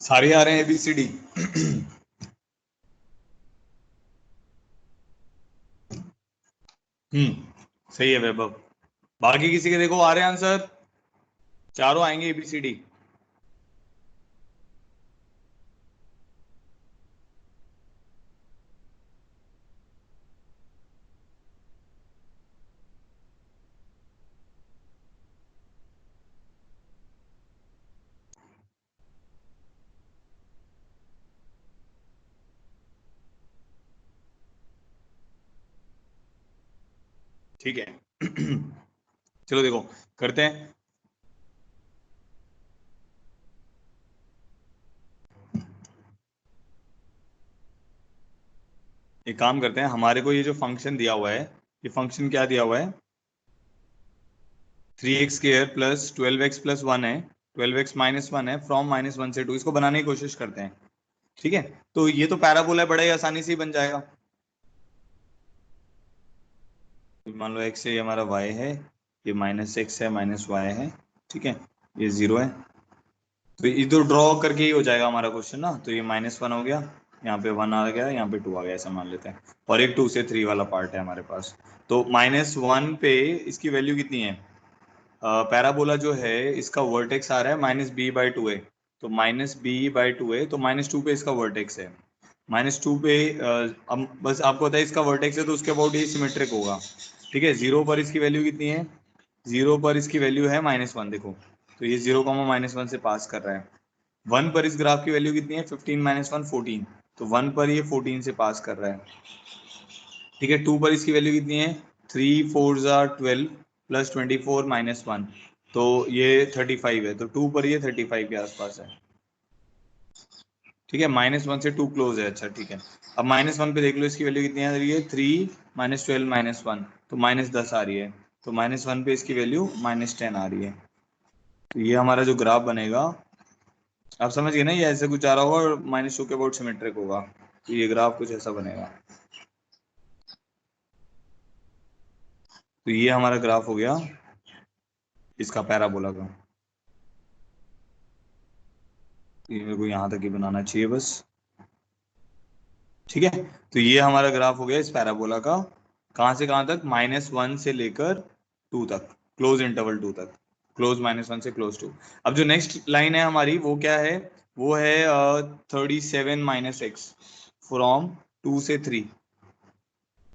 सारे आ रहे हैं ABCD? सही है वैभव। बाकी किसी के देखो आ रहे हैं आंसर, चारों आएंगे ABCD। ठीक है। चलो देखो करते हैं। एक काम करते हैं, हमारे को ये जो फंक्शन दिया हुआ है, ये फंक्शन क्या दिया हुआ है, 3x² प्लस 12x प्लस 1 है, 12x माइनस 1 है, फ्रॉम -1 से 2, इसको बनाने की कोशिश करते हैं। ठीक है, तो ये तो पैराबोला बड़ा ही आसानी से ही बन जाएगा। मान लो x है, ये हमारा y है, ये -x है, -y है। ठीक है, ये 0 है, तो ये तो ड्रॉ करके ही हो जाएगा हमारा क्वेश्चन ना। तो ये -1 हो गया, यहाँ पे 1 आ गया, यहाँ पे 2 आ गया, ऐसा मान लेते हैं। और एक 2 से 3 वाला पार्ट है हमारे पास। तो -1 पे इसकी वैल्यू कितनी है? पैराबोला जो है इसका वर्टेक्स आ रहा है -b/2 है, तो -b/2 है, तो -2 पे इसका वर्टेक्स है। -2 पे अब बस आपको पता है इसका वर्टेक्स है, तो उसके अबाउट ये सिमेट्रिक होगा। ठीक है, 0 पर इसकी वैल्यू कितनी है? 0 पर इसकी वैल्यू है -1, देखो, तो ये 0, -1 से पास कर रहा है। 1 पर इस ग्राफ की वैल्यू कितनी है? 15 - 1 14, तो 1 पर ये 14 से पास कर रहा है। ठीक है, 2 पर इसकी वैल्यू कितनी है? 3 4 12 प्लस 24 -1, तो ये 35 है, तो 2 पर ये 35 के आसपास है। ठीक है, -1 से 2 क्लोज है। अच्छा ठीक है, अब -1 पे देख लो इसकी वैल्यू कितनी आ रही है? 3 -12 -1, तो -10 आ रही है, तो -1 पे इसकी वैल्यू -10 आ रही है। तो ये हमारा जो ग्राफ बनेगा, आप समझ गए ना, ये ऐसे कुछ आ रहा होगा और -2 के अबाउट सिमेट्रिक होगा, तो ये ग्राफ कुछ ऐसा बनेगा। तो ये हमारा ग्राफ हो गया इसका पैराबोला का। ये मेरे को यहाँ तक ही बनाना चाहिए बस। ठीक है, तो ये हमारा ग्राफ हो गया इस पैराबोला का, कहाँ से कहाँ तक? -1 से लेकर 2 तक, क्लोज इंटरवल 2 तक, क्लोज -1 से क्लोज 2। अब जो नेक्स्ट लाइन है हमारी वो क्या है? वो है 37 - x फ्रॉम 2 से 3,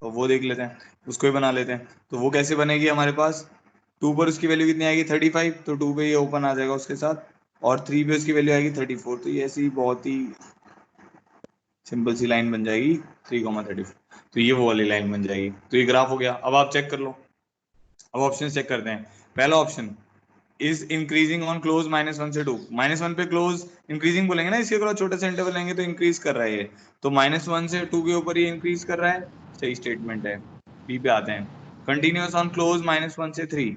तो वो देख लेते हैं, उसको ही बना लेते हैं। तो वो कैसे बनेगी हमारे पास? 2 पर उसकी वैल्यू कितनी आएगी? 35, तो 2 पे ये ओपन आ जाएगा उसके साथ, और 3 पे उसकी वैल्यू आएगी 34, तो ये ऐसी बहुत ही सिंपल सी लाइन बन जाएगी, 3,34, तो ये वो वाली लाइन बन जाएगी। तो ये ग्राफ हो गया। अब आप चेक कर लो, अब ऑप्शन चेक करते हैं। पहला option is increasing on close -1 से 2, -1 पे क्लोज इंक्रीजिंग बोलेंगे ना, इसके थोड़ा छोटा सा इंटरवल लेंगे तो इंक्रीज कर रहा है ये, तो -1 से 2 के ऊपर ये इंक्रीज कर रहा है, सही स्टेटमेंट है। बी पे आते हैं, कंटिन्यूस ऑन क्लोज -1 से 3,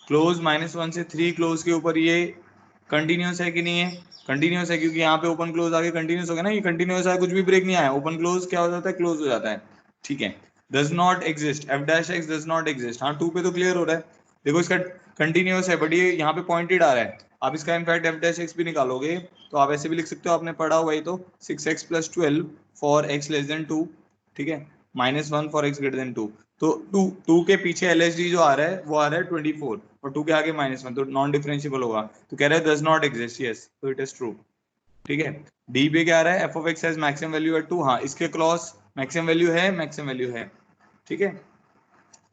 क्लोज -1 से 3 क्लोज के ऊपर ये कंटिन्यूस है कि नहीं है? कंटिन्यूस है, क्योंकि यहाँ पे ओपन क्लोज आगे कंटिन्यूस हो गया ना, ये कंटिन्यूस है, कुछ भी ब्रेक नहीं आया, ओपन क्लोज क्या हो जाता है? क्लोज हो जाता है। ठीक है, does not exist, f' does not exist, हाँ 2 पे तो क्लियर हो रहा है, देखो इसका कंटिन्यूस है, बट ये यहाँ पे पॉइंटेड आ रहा है। आप इसका इनफैक्ट f' भी निकालोगे तो आप ऐसे भी लिख सकते हो, आपने पढ़ा हुआ ही तो, 6x + 12 फॉर x < 2, ठीक है, -1 फॉर x > 2, तो 2 के पीछे LHD जो आ रहा है वो आ रहा है 24, और 2 के आगे -1, तो नॉन डिफरेंशिएबल होगा, तो कह रहा है डज नॉट एग्जिस्ट, यस, तो इट इज ट्रू। ठीक है, डी पे क्या आ रहा है? f(x) has maximum value eight 2, हाँ इसके क्रॉस मैक्सिमम वैल्यू है, मैक्सिमम वैल्यू है। ठीक है,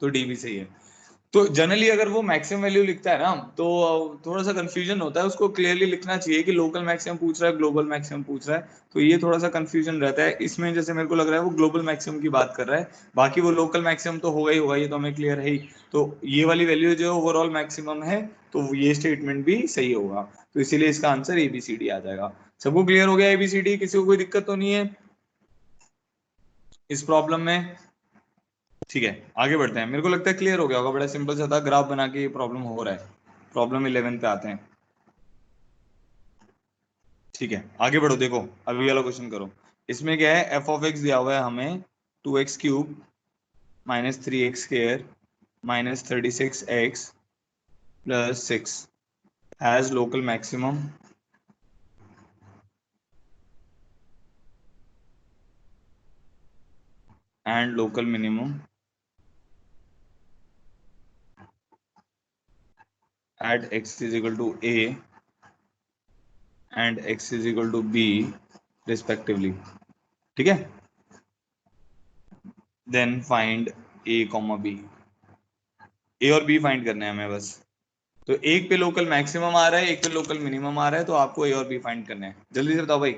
तो डी भी सही है। तो जनरली अगर वो मैक्सिमम वैल्यू लिखता है ना तो थोड़ा सा कंफ्यूजन होता है, उसको क्लियरली लिखना चाहिए कि लोकल मैक्सिमम पूछ रहा है ग्लोबल मैक्सिमम पूछ रहा है, तो ये थोड़ा सा कंफ्यूजन रहता है इसमें। जैसे मेरे को लग रहा है वो ग्लोबल मैक्सिमम की बात कर रहा है, बाकी वो लोकल मैक्सिमम तो होगा ही होगा, ये तो हमें क्लियर है ही। तो ये वाली वैल्यू जो ओवरऑल मैक्सिमम है, तो ये स्टेटमेंट भी सही होगा, तो इसीलिए इसका आंसर एबीसीडी आ जाएगा। सबको क्लियर हो गया एबीसीडी? किसी को कोई दिक्कत तो नहीं है इस प्रॉब्लम में? ठीक है, आगे बढ़ते हैं। मेरे को लगता है क्लियर हो गया होगा, बड़ा सिंपल सा था, ग्राफ बना के ये प्रॉब्लम हो रहा है। प्रॉब्लम 11 पे आते हैं। ठीक है, आगे बढ़ो। देखो अभी वाला क्वेश्चन करो। इसमें क्या है, एफ ऑफ एक्स दिया हुआ है हमें 2x³ minus 3x² minus 36x plus 6 has local maximum and local minimum at x is equal to a and x is equal to b respectively. ठीक है, then find a comma b। A और b find करने हैं हमें बस। तो एक पे लोकल मैक्सिमम आ रहा है, एक पे लोकल मिनिमम आ रहा है, तो आपको ए और बी फाइंड करने हैं। जल्दी से बताओ भाई।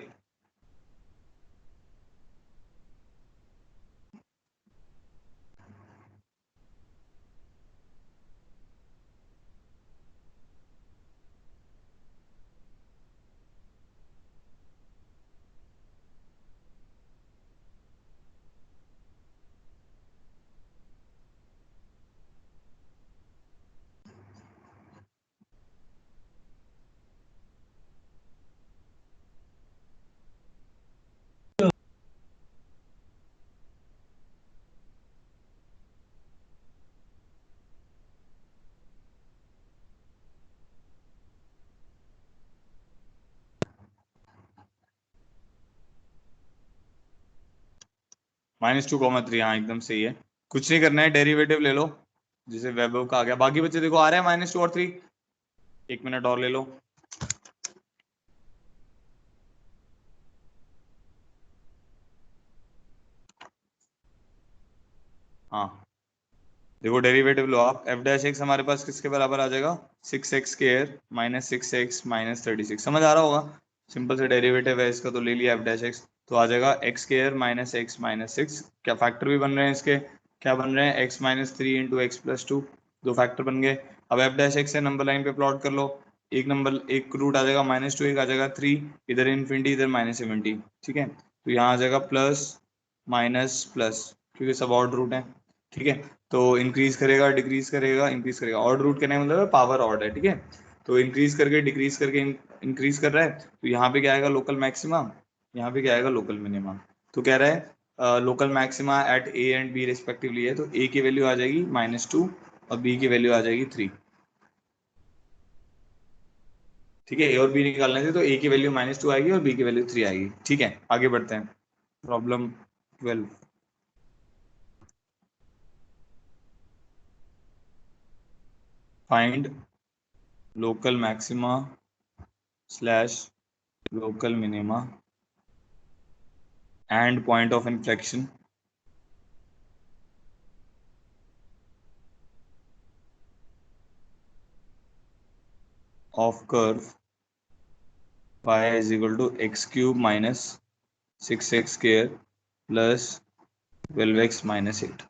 -2, 3, हाँ एकदम सही है। कुछ नहीं करना है, डेरिवेटिव ले लो, जिसे वैभव का आ गया। बाकी बच्चे देखो आ रहा है -2 और 3। एक मिनट और ले लो। हाँ देखो, डेरिवेटिव लो आप। एफ डैश एक्स हमारे पास किसके बराबर आ जाएगा, 6x² माइनस 6x माइनस 36। समझ आ रहा होगा, सिंपल से डेरिवेटिव है इसका, तो ले लिया एफ डैश एक्स। तो आ जाएगा x² माइनस x माइनस 6। क्या फैक्टर भी बन रहे हैं इसके, क्या बन रहे हैं, x-3 इंटू एक्स प्लस 2। दो फैक्टर बन गए। अब एफ डैश एक्स से नंबर लाइन पे प्लॉट कर लो। एक नंबर, एक रूट आ जाएगा -2, एक आ जाएगा 3, इधर इन्फिनिटी इधर -70। ठीक है, तो यहाँ आ जाएगा प्लस माइनस प्लस, क्योंकि सब ऑड रूट है। ठीक है, तो इंक्रीज करेगा डिक्रीज करेगा इंक्रीज करेगा, ऑड रूट करने का मतलब पावर ऑड है। ठीक है, तो इंक्रीज करके डिक्रीज करके इंक्रीज कर रहा है, तो यहाँ पे क्या आएगा, लोकल मैक्सिमा। यहाँ पे क्या आएगा, लोकल मिनिमा। तो कह रहा है local maxima at a and b respectively है, तो ए की वैल्यू आ जाएगी -2 और बी की वैल्यू आ जाएगी 3। ठीक है, ए और बी निकालने थे, तो ए की वैल्यू -2 आएगी और बी की वैल्यू 3 आएगी। ठीक है, आगे बढ़ते हैं। Problem 12। Find local maxima slash local minima and point of inflection of curve y is equal to x³ minus 6x² plus 12x minus 8।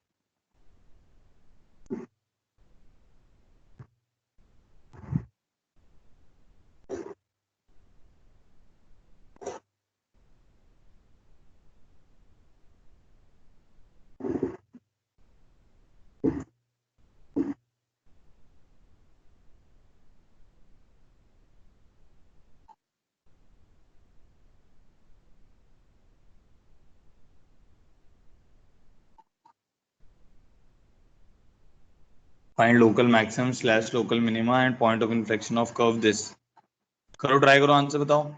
Find local maximum slash local minima and point of inflection of curve this. करो, try करो, answer बताओ।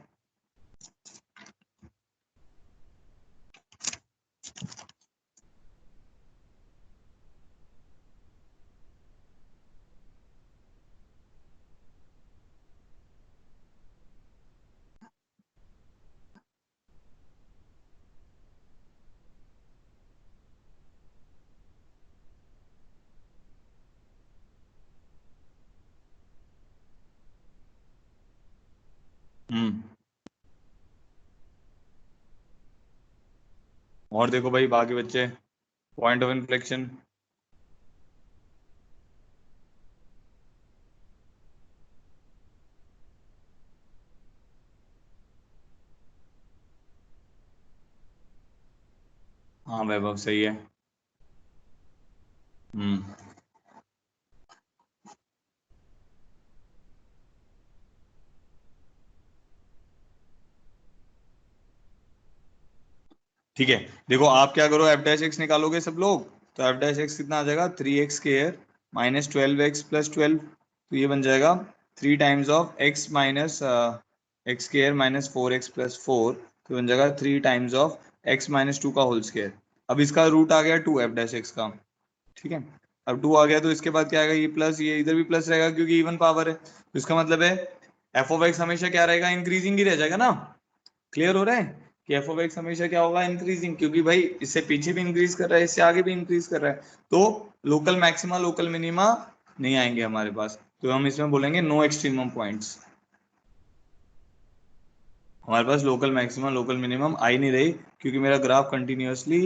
हम्म। और देखो भाई बाकी बच्चे, point of inflection. हाँ वैभव सही है। हम्म। ठीक है, देखो आप क्या करो, एफ डैश एक्स निकालोगे सब लोग, तो एफ डैश एक्स कितना आ जाएगा, 3x² माइनस 12x प्लस 12, तो ये बन जाएगा 3 times of x minus minus 4x plus 4, तो बन जाएगा 3 टाइम्स ऑफ x माइनस 2 का होल स्क्वायर। अब इसका रूट आ गया 2 एफ डैश एक्स का। ठीक है, अब 2 आ गया तो इसके बाद क्या आएगा, ये प्लस, ये इधर भी प्लस रहेगा क्योंकि इवन पावर है, तो इसका मतलब है एफ ऑफ एक्स हमेशा क्या रहेगा, इंक्रीजिंग ही रह जाएगा ना। क्लियर हो रहा है कि एफ ऑफ एक्स हमेशा क्या होगा, इंक्रीजिंग, क्योंकि भाई इससे पीछे भी इंक्रीज कर रहा है, इससे आगे भी इंक्रीज कर रहा है, तो लोकल मैक्सिमा लोकल मिनिमा नहीं आएंगे हमारे पास, तो हम इसमें बोलेंगे नो एक्सट्रीमम पॉइंट्स। हमारे पास लोकल मैक्सिमम लोकल मिनिमम आ ही नहीं रही क्योंकि मेरा ग्राफ कंटिन्यूअसली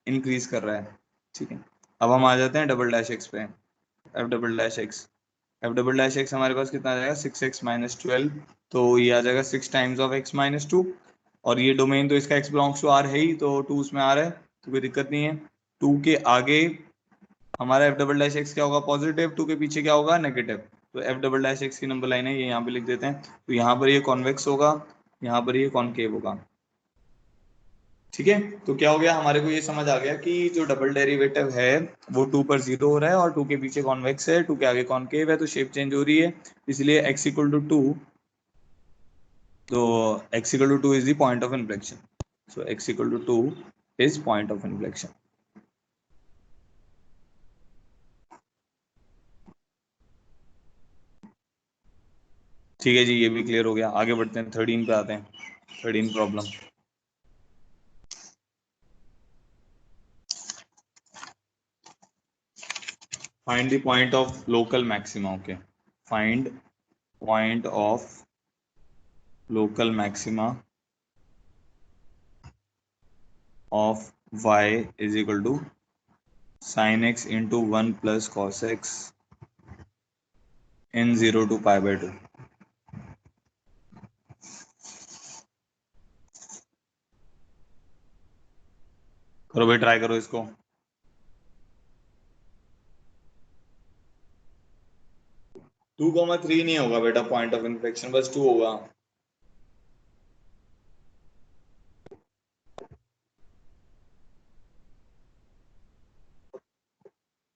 इंक्रीज कर रहा है। ठीक है, अब हम आ जाते हैं डबल डैश एक्स पे। F double dash x, F double dash x हमारे पास कितना आ जाएगा, 6x-12, तो ये आ जाएगा 6 टाइम्स ऑफ x-2, और ये डोमेन तो इसका x बिलोंग्स टू आर है ही, तो 2 उसमें आ रहा है तो कोई दिक्कत नहीं है। 2 के आगे हमारा एफ डबल डैश एक्स क्या होगा, पॉजिटिव, 2 के पीछे क्या होगा, नेगेटिव, तो एफ डबल डैश एक्स की नंबर लाइन है ये यहाँ पे लिख देते हैं, तो यहाँ पर ये कॉन्वेक्स होगा, यहाँ पर ये कॉनकेव होगा। ठीक है, तो क्या हो गया, हमारे को ये समझ आ गया कि जो डबल डेरिवेटिव है वो 2 पर 0 हो रहा है और 2 के पीछे कॉन्वेक्स है, 2 के आगे कॉनकेव है, तो शेप चेंज हो रही है, इसलिए x इक्वल टू 2, तो x equal to 2 is the point of inflection, so x equal to 2 is point of inflection. ठीक है जी, ये भी क्लियर हो गया, आगे बढ़ते हैं, 13 पे आते हैं, 13 problem. Find the point of local maxima. Okay, find point of local maxima of y is equal to sin x into 1 plus cos x in 0 to pi by 2। करो भाई, ट्राई करो इसको। 2,3 नहीं होगा बेटा पॉइंट ऑफ इन्फ्लेक्शन, बस 2 होगा।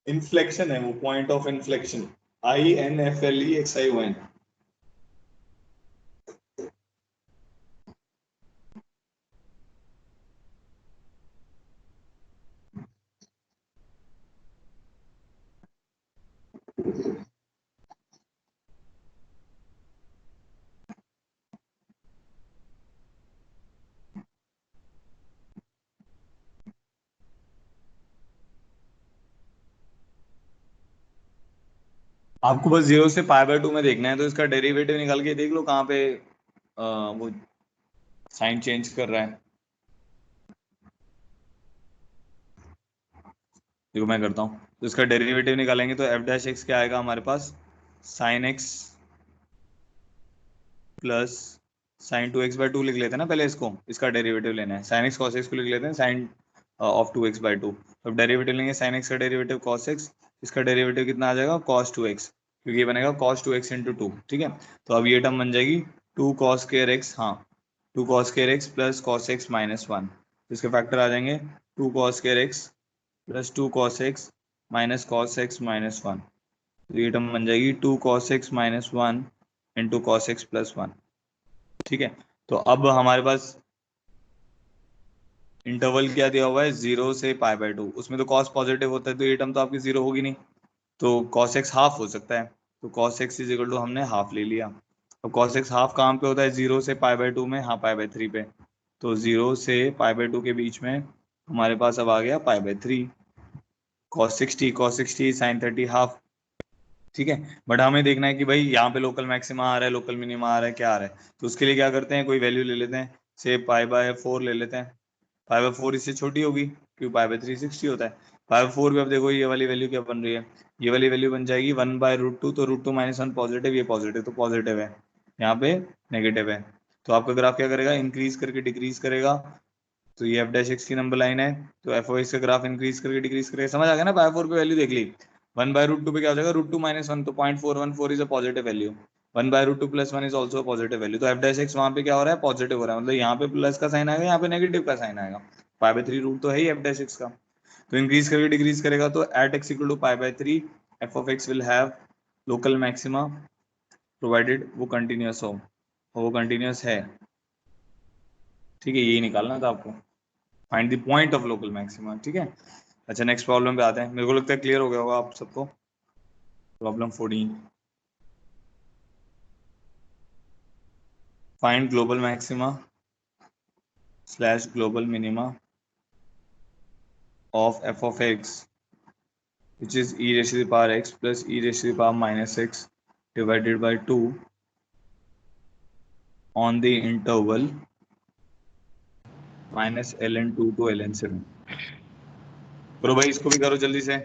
Inflection है वो, पॉइंट ऑफ इन्फ्लेक्शन, INFLEXION। आपको बस 0 से पाई बाय 2 में देखना है, तो इसका डेरिवेटिव निकाल के देख लो कहाँ पे वो साइन चेंज कर रहा है। देखो मैं करता हूँ, तो इसका डेरिवेटिव निकालेंगे तो एफ डैश एक्स क्या आएगा हमारे पास, sine x plus sin 2x/2 लिख लेते हैं ना पहले इसको, इसका डेरिवेटिव लेना है, sin x cos x को लिख लेते हैं sin ऑफ 2x/2, अब डेरिवेटिव लेंगे sin x का डेरिवेटिव cos x, इसका डेरिवेटिव कितना आ जाएगा cos 2x, क्योंकि ये बनेगा cos 2x into 2। ठीक है, तो अब ये टर्म बन जाएगी 2 cos square x, हाँ 2 cos square x plus cos x minus 1, इसके फैक्टर आ जाएंगे 2 cos square x plus 2 cos x minus cos x minus 1, तो ये टर्म बन जाएगी 2 cos x minus 1 into cos x plus 1। ठीक है, तो अब हमारे पास इंटरवल क्या दिया हुआ है, 0 से पाई बाय 2, उसमें तो कॉस पॉजिटिव होता है तो ये टर्म तो आपकी 0 होगी नहीं, तो cos x हाफ हो सकता है, तो cos x is equal to हमने हाफ ले लिया। अब cos x हाफ कहाँ पे होता है, 0 से पाई बाय 2 में, हाँ पाई बाय 3 पे, तो 0 से पाई बाय 2 के बीच में हमारे पास अब आ गया pi by 3, cos 60 sin 30 half, ठीक है। बट हमें देखना है कि भाई यहाँ पे लोकल मैक्सिमा आ रहा है, लोकल मिनिमा आ रहा है, क्या आ रहा है। तो उसके लिए क्या करते हैं, कोई वैल्यू ले लेते हैं, से π/4 ले लेते हैं। π/4 इससे छोटी होगी क्योंकि π/360 होता है। π/4 भी अब देखो ये वाली वैल्यू क्या बन रही है, ये वाली वैल्यू बन जाएगी 1/√2। तो √2 - 1 पॉजिटिव, ये पॉजिटिव, तो पॉजिटिव है, यहाँ पे नेगेटिव है। तो आपका ग्राफ क्या करेगा, इंक्रीज करके डिक्रीज करेगा। तो ये f' की नंबर लाइन है, तो f(x) का ग्राफ इंक्रीज करके डिक्रीज करेगा। समझ आ गया ना, π/4 पे वैल्यू देख ली। 1/√2 पे क्या हो जाएगा, √2 - 1, तो 0.414 is a positive value. 1/√2 + 1 is also positive value. तो f' वहां पे क्या हो रहा है, पॉजिटिव हो रहा है, मतलब यहाँ पे प्लस का साइन आएगा, यहाँ पे नेगेटिव का साइन आएगा। π/3 रूट तो है ही f' का। तो इंक्रीज करके डिक्रीज करेगा, तो at x = π/3 f(x) will have local maxima provided वो कंटिन्यूअस हो, और वो कंटिन्यूअस है। ठीक है, यही निकालना था आपको, find the point of local maxima. ठीक है। अच्छा, नेक्स्ट प्रॉब्लम पे आते हैं। मेरे को लगता है क्लियर हो गया होगा आप सबको। Problem 14, find global maxima / global minima of f(x) which is e⁻x plus e⁻⁻x divided by 2 on the interval -ln2 to ln7। करो भाई, इसको भी करो जल्दी से।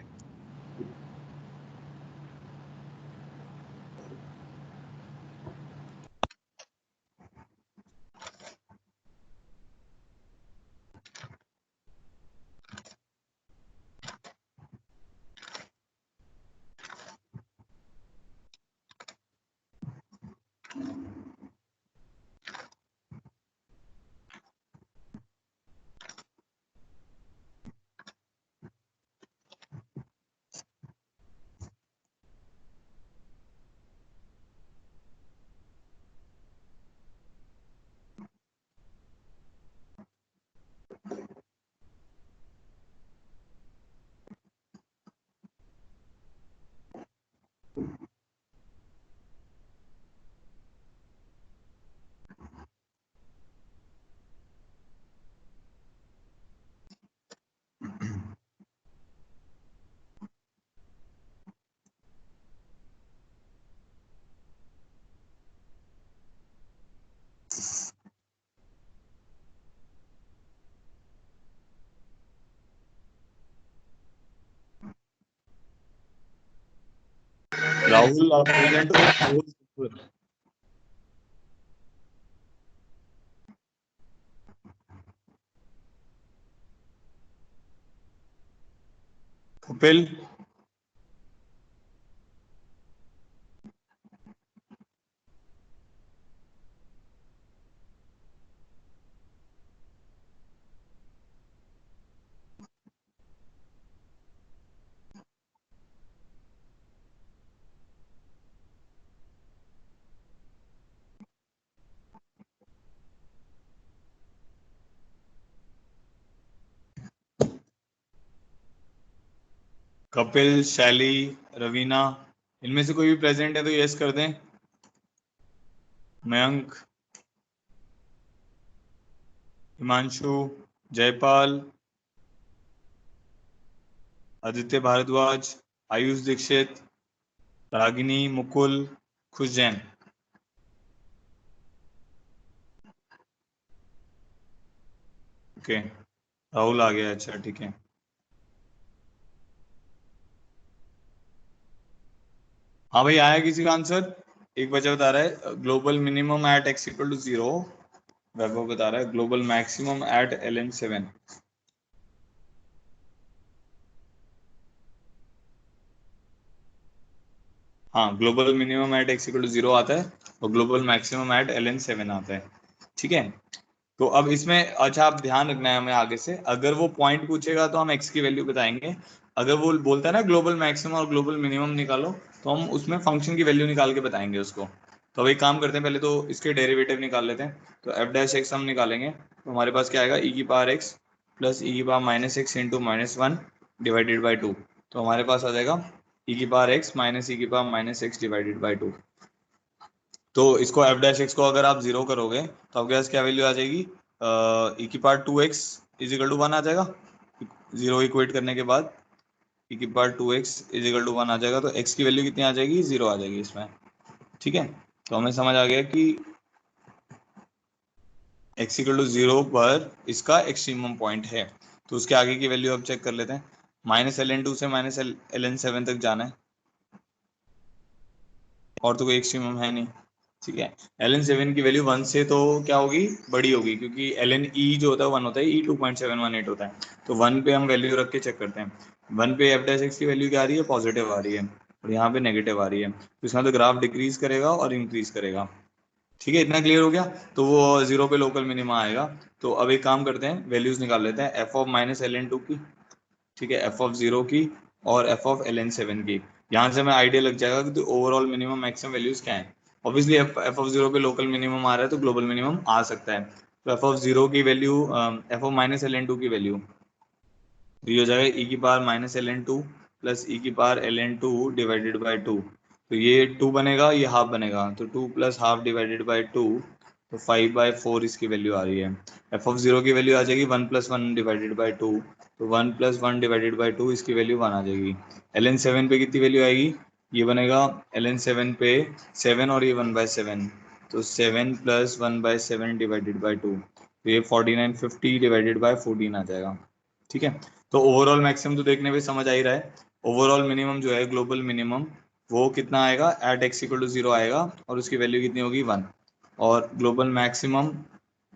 राहुल, आप प्रेजेंट हो? कपिल, कपिल, शैली, रवीना, इनमें से कोई भी प्रेजेंट है तो यस कर दें। मयंक, हिमांशु, जयपाल, आदित्य भारद्वाज, आयुष दीक्षित, रागिनी, मुकुल, खुश जैन। ओके, राहुल आ गया, अच्छा ठीक है। हाँ भाई, आया किसी का आंसर? एक बच्चा बता रहा है ग्लोबल मिनिमम एट x = 0। वैभव बता रहा है ग्लोबल मैक्सिमम एट ln7। हाँ, ग्लोबल मिनिमम एट x = 0 आता है, और ग्लोबल मैक्सिमम एट ln7 आता है। ठीक है। तो अब इसमें अच्छा, आप ध्यान रखना है हमें आगे से, अगर वो पॉइंट पूछेगा तो हम x की वैल्यू बताएंगे। अगर वो बोलता है ना ग्लोबल मैक्सिमम और ग्लोबल मिनिमम निकालो, तो हम उसमें फंक्शन की वैल्यू निकाल के बताएंगे उसको। तो अब एक काम करते हैं, पहले तो इसके डेरिवेटिव निकाल लेते हैं। तो f' हम निकालेंगे, तो हमारे पास क्या आएगा, e⁻x plus e⁻−x into -1 divided by 2। तो हमारे पास आ जाएगा e⁻x minus e⁻−x divided by 2। तो इसको f' को अगर आप 0 करोगे तो आपके पास क्या वैल्यू आ जाएगी, e⁻2x = 1 आ जाएगा 0 इक्वेट करने के बाद। e की power 2x is equal to 1 आ जाएगा, तो x की वैल्यू कितनी आ जाएगी, 0 आ जाएगी इसमें। ठीक है, तो हमें समझ आ गया कि x इक्वल टू 0 पर इसका एक्सट्रीमम पॉइंट है। तो उसके आगे की वैल्यू अब चेक कर लेते हैं। -ln2 से -ln7 तक जाना है, और तो कोई एक्सट्रीमम है नहीं। ठीक है, ln7 की वैल्यू 1 से तो क्या होगी, बड़ी होगी, क्योंकि ln e जो होता है 1 होता है, e 2.718 होता है। तो 1 पे हम वैल्यू रख के चेक करते हैं। 1 पे f डैश x की वैल्यू क्या आ रही है, पॉजिटिव आ रही है, और यहाँ पे नेगेटिव आ रही है, तो इसका तो ग्राफ डिक्रीज करेगा और इंक्रीज करेगा। ठीक है, इतना क्लियर हो गया। तो वो 0 पे लोकल मिनिमा आएगा। तो अब एक काम करते हैं, वैल्यूज निकाल लेते हैं f ऑफ -ln2 की, ठीक है, f ऑफ 0 की और f ऑफ ln7 की। यहाँ से हमें आइडिया लग जाएगा कि ओवरऑल मिनिमम मैक्सिमम वैल्यूज क्या है। ऑब्वियसली f ऑफ 0 पे लोकल मिनिमम आ रहा है, तो ग्लोबल मिनिमम आ सकता है। तो f ऑफ 0 की वैल्यू, f ऑफ -ln2 की वैल्यू, तो ये हो जाएगा e की पावर -ln2 प्लस e की पावर ln2 डिवाइडेड बाई 2। तो ये 2 बनेगा, ये हाफ बनेगा, तो 2 प्लस हाफ डिवाइडेड बाई 2, तो 5/4 इसकी वैल्यू आ रही है। f ऑफ 0 की वैल्यू आ जाएगी 1 प्लस 1 डिवाइडेड बाई 2, तो 1 प्लस 1 डिवाइडेड बाई 2 इसकी वैल्यू 1 आ जाएगी। ln7 पे कितनी वैल्यू आएगी, ये बनेगा ln7 पे 7 और ये 1/7, तो 7 प्लस 1/7 डिवाइडेड बाई 2, तो ये 4950 डिवाइडेड बाई 14 आ जाएगा। ठीक है, तो ओवरऑल मैक्सिमम तो देखने में समझ आ ही रहा है। ओवरऑल मिनिमम जो है, ग्लोबल मिनिमम, वो कितना आएगा, एट x इक्वल टू 0 आएगा, और उसकी वैल्यू कितनी होगी, 1। और global maximum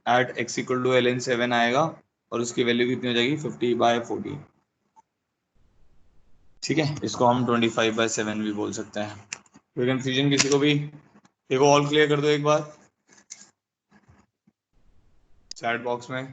at x equal to ln7 आएगा, और उसकी वैल्यू कितनी हो जाएगी, 50/40। ठीक है, इसको हम 25/7 भी बोल सकते हैं। कोई कंफ्यूजन किसी को भी, देखो ऑल क्लियर कर दो एक बार चैट बॉक्स में।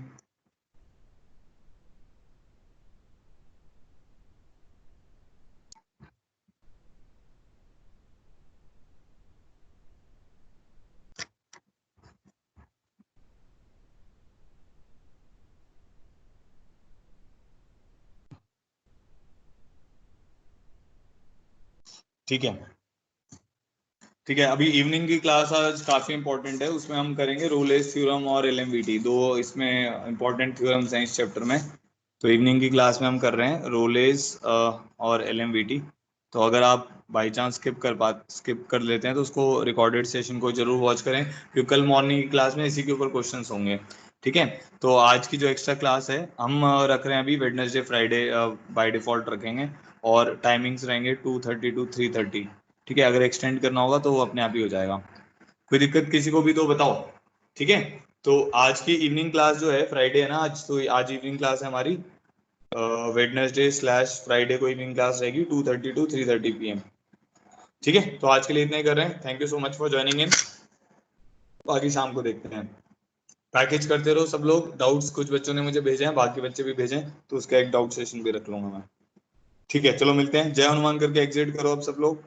ठीक है, ठीक है, अभी इवनिंग की क्लास आज काफी इंपॉर्टेंट है, उसमें हम करेंगे रोलेस थ्योरम और एलएमवीटी, दो इसमें इंपॉर्टेंट थ्योरम्स हैं इस चैप्टर में। तो इवनिंग की क्लास में हम कर रहे हैं रोलेस और एलएमवीटी। तो अगर आप बाई चांस स्किप कर लेते हैं तो उसको रिकॉर्डेड सेशन को जरूर वॉच करें, क्योंकि कल मॉर्निंग की क्लास में इसी के ऊपर क्वेश्चंस होंगे। ठीक है, तो आज की जो एक्स्ट्रा क्लास है हम रख रहे हैं अभी वेडनेसडे फ्राइडे बाय डिफॉल्ट रखेंगे, और टाइमिंग्स रहेंगे 2:30 to 3:30। ठीक है, अगर एक्सटेंड करना होगा तो वो अपने आप ही हो जाएगा। कोई दिक्कत किसी को भी तो बताओ। ठीक है, तो आज की इवनिंग क्लास जो है, फ्राइडे है ना आज, तो आज इवनिंग क्लास है हमारी, वेडनेसडे स्लैश फ्राइडे को इवनिंग क्लास रहेगी 2:30 to 3:30 PM। ठीक है, तो आज के लिए इतना ही कर रहे हैं। Thank you so much for joining in. बाकी शाम को देखते हैं। पैकेज करते रहो सब लोग। डाउट्स कुछ बच्चों ने मुझे भेजे हैं, बाकी बच्चे भी भेजें, तो उसका एक डाउट सेशन भी रख लूंगा मैं। ठीक है, चलो मिलते हैं। जय हनुमान करके एग्जिट करो अब सब लोग।